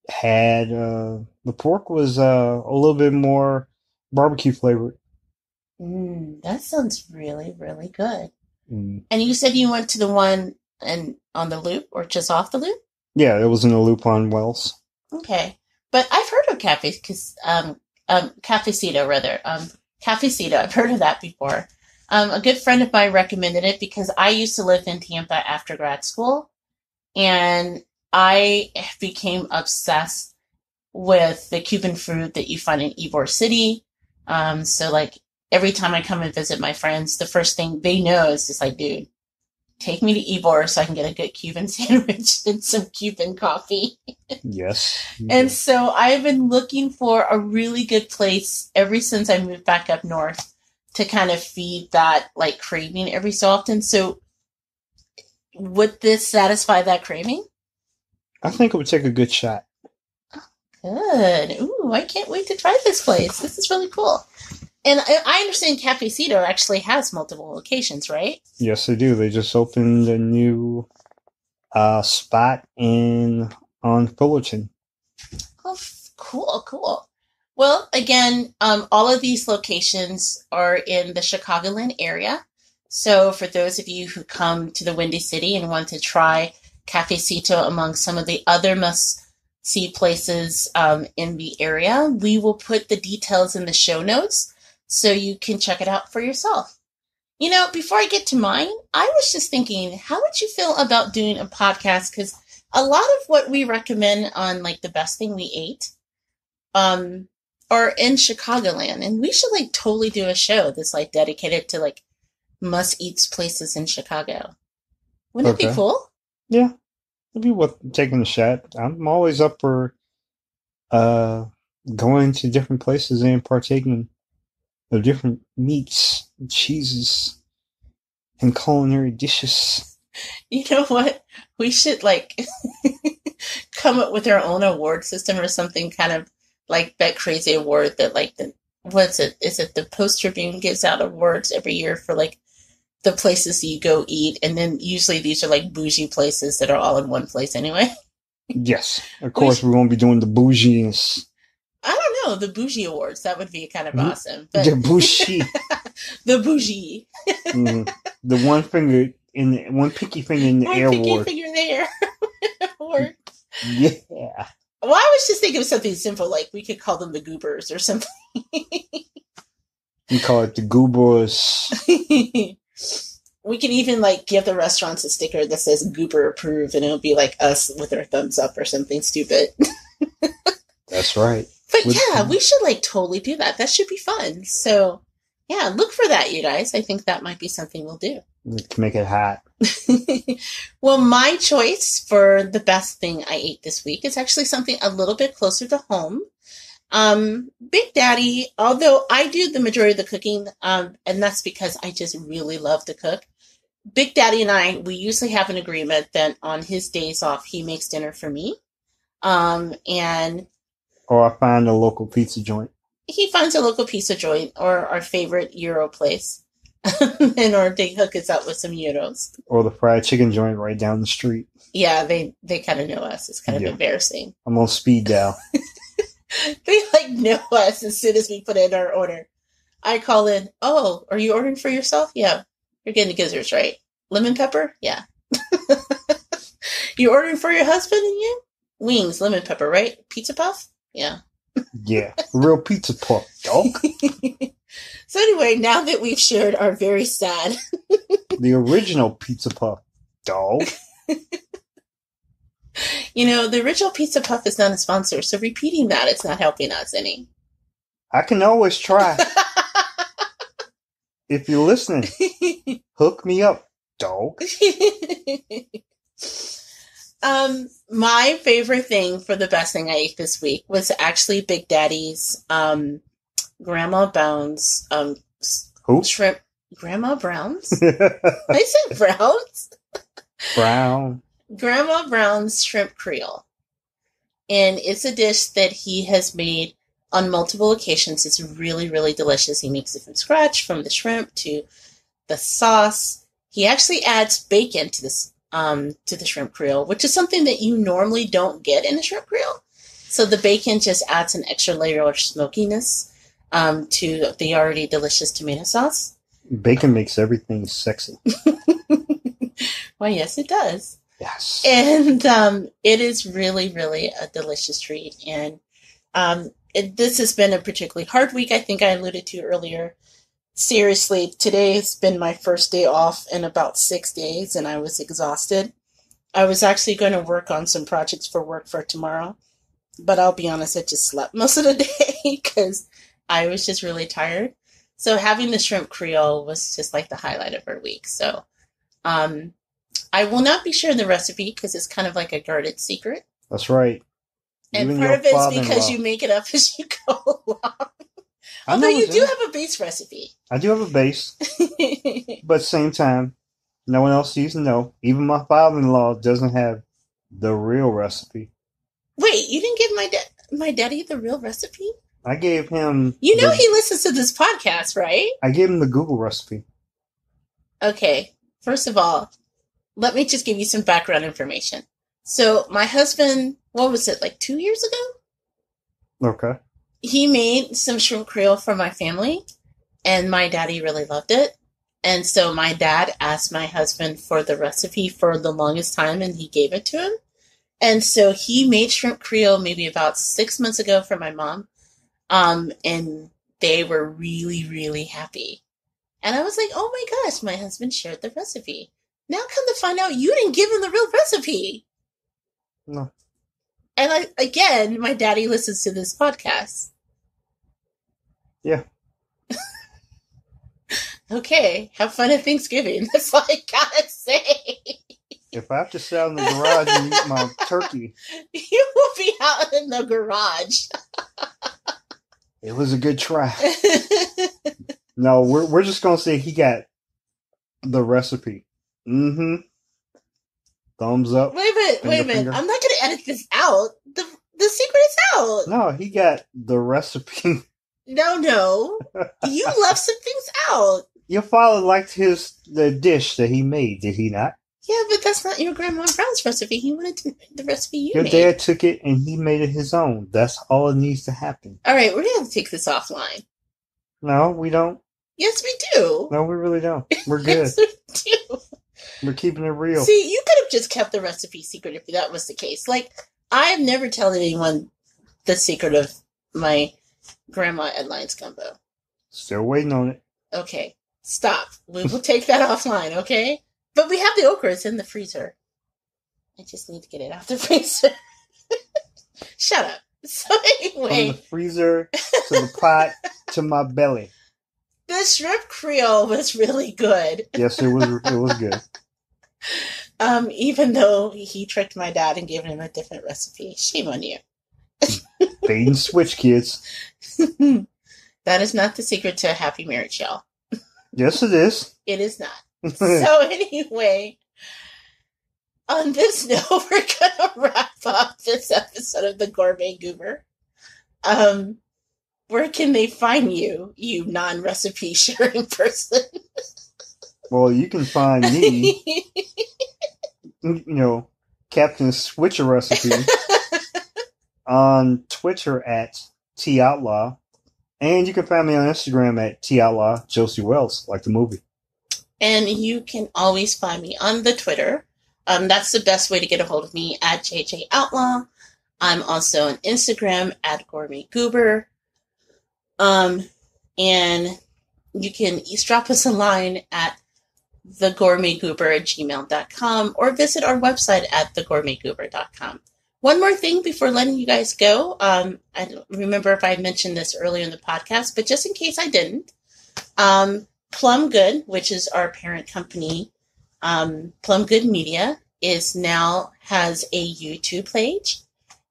had, the pork was a little bit more barbecue flavored. That sounds really, really good. Mm. And you said you went to the one on the loop or just off the loop? Yeah, it was in the loop on Wells. Okay. But I've heard of Cafecito rather. Cafecito, I've heard of that before. A good friend of mine recommended it because I used to live in Tampa after grad school, and I became obsessed with the Cuban food that you find in Ybor City. So like every time I come and visit my friends, the first thing they know is just like, dude, take me to Ybor so I can get a good Cuban sandwich and some Cuban coffee. Yes. And so I've been looking for a really good place ever since I moved back up north to kind of feed that like craving every so often. So would this satisfy that craving? I think it would take a good shot. Good. Ooh, I can't wait to try this place. This is really cool. And I understand Cafecito actually has multiple locations, right? Yes, they do. They just opened a new spot on Fullerton. Oh, cool. Well, again, all of these locations are in the Chicagoland area. So for those of you who come to the Windy City and want to try Cafecito among some of the other must-see places in the area, we will put the details in the show notes so you can check it out for yourself. Before I get to mine, I was just thinking, how would you feel about doing a podcast? Because a lot of what we recommend on like the best thing we ate are in Chicagoland, and we should like totally do a show that's like dedicated to like must-eats places in Chicago. Wouldn't it be cool? Yeah, it'd be worth taking a shot. I'm always up for going to different places and partaking of different meats, and cheeses, and culinary dishes. You know what? We should like come up with our own award system or something, kind of like that crazy award that like what's it? Is it the Post Tribune gives out awards every year for like the places you go eat, and then usually these are like bougie places that are all in one place anyway. Yes, of course we won't be doing the bougies. I don't know, the bougie awards. That would be kind of awesome. But the bougie. The bougie. The one pinky finger in the air award. One pinky finger in the air award. Yeah. Well, I was just thinking of something simple, like we could call them the goobers or something. We call it the goobers. We can even like give the restaurants a sticker that says goober approved, and it'll be like us with our thumbs up or something stupid. That's right. But yeah, we should like totally do that. That should be fun. So yeah, look for that, you guys. I think that might be something we'll do. To make it hot. Well, my choice for the best thing I ate this week is actually something a little bit closer to home. Big Daddy, although I do the majority of the cooking, and that's because I just really love to cook. Big Daddy and we usually have an agreement that on his days off, he makes dinner for me. Or I find a local pizza joint. He finds a local pizza joint or our favorite Euro place in order to hook us up with some Euros. Or the fried chicken joint right down the street. Yeah, they kind of know us. It's kind of embarrassing. I'm on speed dial. They like know us as soon as we put in our order. I call in, oh, are you ordering for yourself? Yeah. You're getting the gizzards, right? Lemon pepper? Yeah. You ordering for your husband and you? Wings, lemon pepper, right? Pizza puff? Yeah. Yeah. Real pizza puff, dog. So anyway, now that we've shared our very sad... The original pizza puff, dog. The original Pizza Puff is not a sponsor, so repeating that it's not helping us any. I can always try. If you're listening, hook me up, dog. My favorite thing for the best thing I ate this week was actually Big Daddy's Grandma Brown's Who? shrimp. Grandma Brown's? I said Brown's. Brown. Grandma Brown's shrimp Creole. And it's a dish that he has made on multiple occasions. It's really, really delicious. He makes it from scratch, from the shrimp to the sauce. He actually adds bacon to this to the shrimp Creole, which is something that you normally don't get in a shrimp Creole. So the bacon just adds an extra layer of smokiness to the already delicious tomato sauce. Bacon makes everything sexy. Well, yes, it does. Yes. And it is really, really a delicious treat. And this has been a particularly hard week, I think I alluded to earlier. Seriously, today has been my first day off in about 6 days, and I was exhausted. I was actually going to work on some projects for work for tomorrow, but I'll be honest, I just slept most of the day because I was just really tired. So having the shrimp Creole was just like the highlight of our week. So I will not be sharing the recipe because it's kind of like a guarded secret. That's right. And part of it is because you make it up as you go along. Although you do have a base recipe. I do have a base. But at the same time, no one else needs to know. Even my father-in-law doesn't have the real recipe. Wait, you didn't give my daddy the real recipe? I gave him... he listens to this podcast, right? I gave him the Google recipe. Okay. First of all, let me just give you some background information. So my husband, what was it, like 2 years ago? Okay. He made some shrimp Creole for my family, and my daddy really loved it. And so my dad asked my husband for the recipe for the longest time, and he gave it to him. And so he made shrimp Creole maybe about 6 months ago for my mom. And they were really, really happy. And I was like, oh my gosh, my husband shared the recipe. Now come to find out you didn't give him the real recipe. No. And again, my daddy listens to this podcast. Yeah. Okay, have fun at Thanksgiving. That's all I gotta say. If I have to sit out in the garage and eat my turkey. You will be out in the garage. It was a good try. No, we're just gonna say he got the recipe. Mm-hmm. Thumbs up. Wait a minute. I'm not gonna edit this out. The secret is out. No, he got the recipe. No. You left some things out. Your father liked the dish that he made, did he not? Yeah, but that's not your Grandma Brown's recipe. He wanted the recipe you Your made. dad took it and he made it his own. That's all it needs to happen. All right, we're gonna have to take this offline. No, we don't. Yes, we do. No, we really don't. We're good. Yes, we do. We're keeping it real. See, you could have just kept the recipe secret if that was the case. Like, I've never told anyone the secret of my Grandma Edeline's gumbo. Still waiting on it. Okay, stop. We will take that offline, okay? But we have the okra. It's in the freezer. I just need to get it out the freezer. Shut up. So anyway. From the freezer to the pot to my belly. The shrimp Creole was really good. Yes, it was good. Even though he tricked my dad and gave him a different recipe. Shame on you. Bait and switch, kids. That is not the secret to a happy marriage, y'all. Yes, it is. It is not. So anyway, on this note, we're gonna wrap up this episode of the Gourmet Goober. Where can they find you, you non-recipe sharing person? Well, you can find me, Captain Switcher Recipe on Twitter at TOutlaw. And you can find me on Instagram at TOutlaw Josie Wells, like the movie. And you can always find me on the Twitter. That's the best way to get a hold of me, at JJ Outlaw. I'm also on Instagram at Gourmet Goober. And you can drop us a line at thegourmetgoober@gmail.com or visit our website at thegourmetgoober.com. One more thing before letting you guys go. I don't remember if I mentioned this earlier in the podcast, but just in case I didn't, Plum Good, which is our parent company, Plum Good Media, has a YouTube page.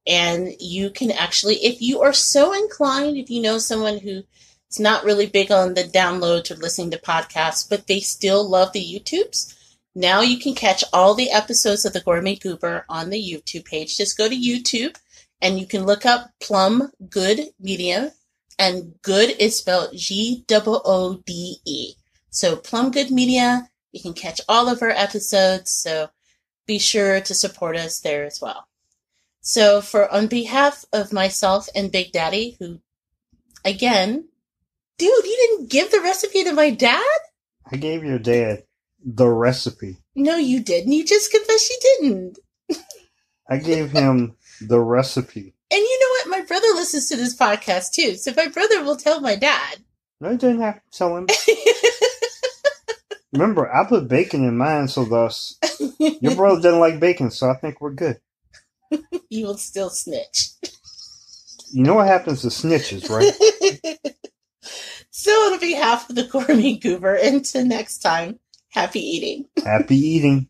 And you can actually, if you are so inclined, if you know someone who is not really big on the downloads or listening to podcasts, but they still love the YouTubes, now you can catch all the episodes of The Gourmet Goober on the YouTube page. Just go to YouTube and you can look up Plum Good Media, and good is spelled Goode. So Plum Good Media, you can catch all of our episodes, so be sure to support us there as well. So on behalf of myself and Big Daddy, who, again, dude, you didn't give the recipe to my dad? I gave your dad the recipe. No, you didn't. You just confessed you didn't. I gave him the recipe. And you know what? My brother listens to this podcast, too. So my brother will tell my dad. No, you didn't have to tell him. Remember, I put bacon in mine, so thus your brother doesn't like bacon, so I think we're good. You will still snitch. You know what happens to snitches, right? So on behalf of the Gourmet Goober, until next time, happy eating. Happy eating.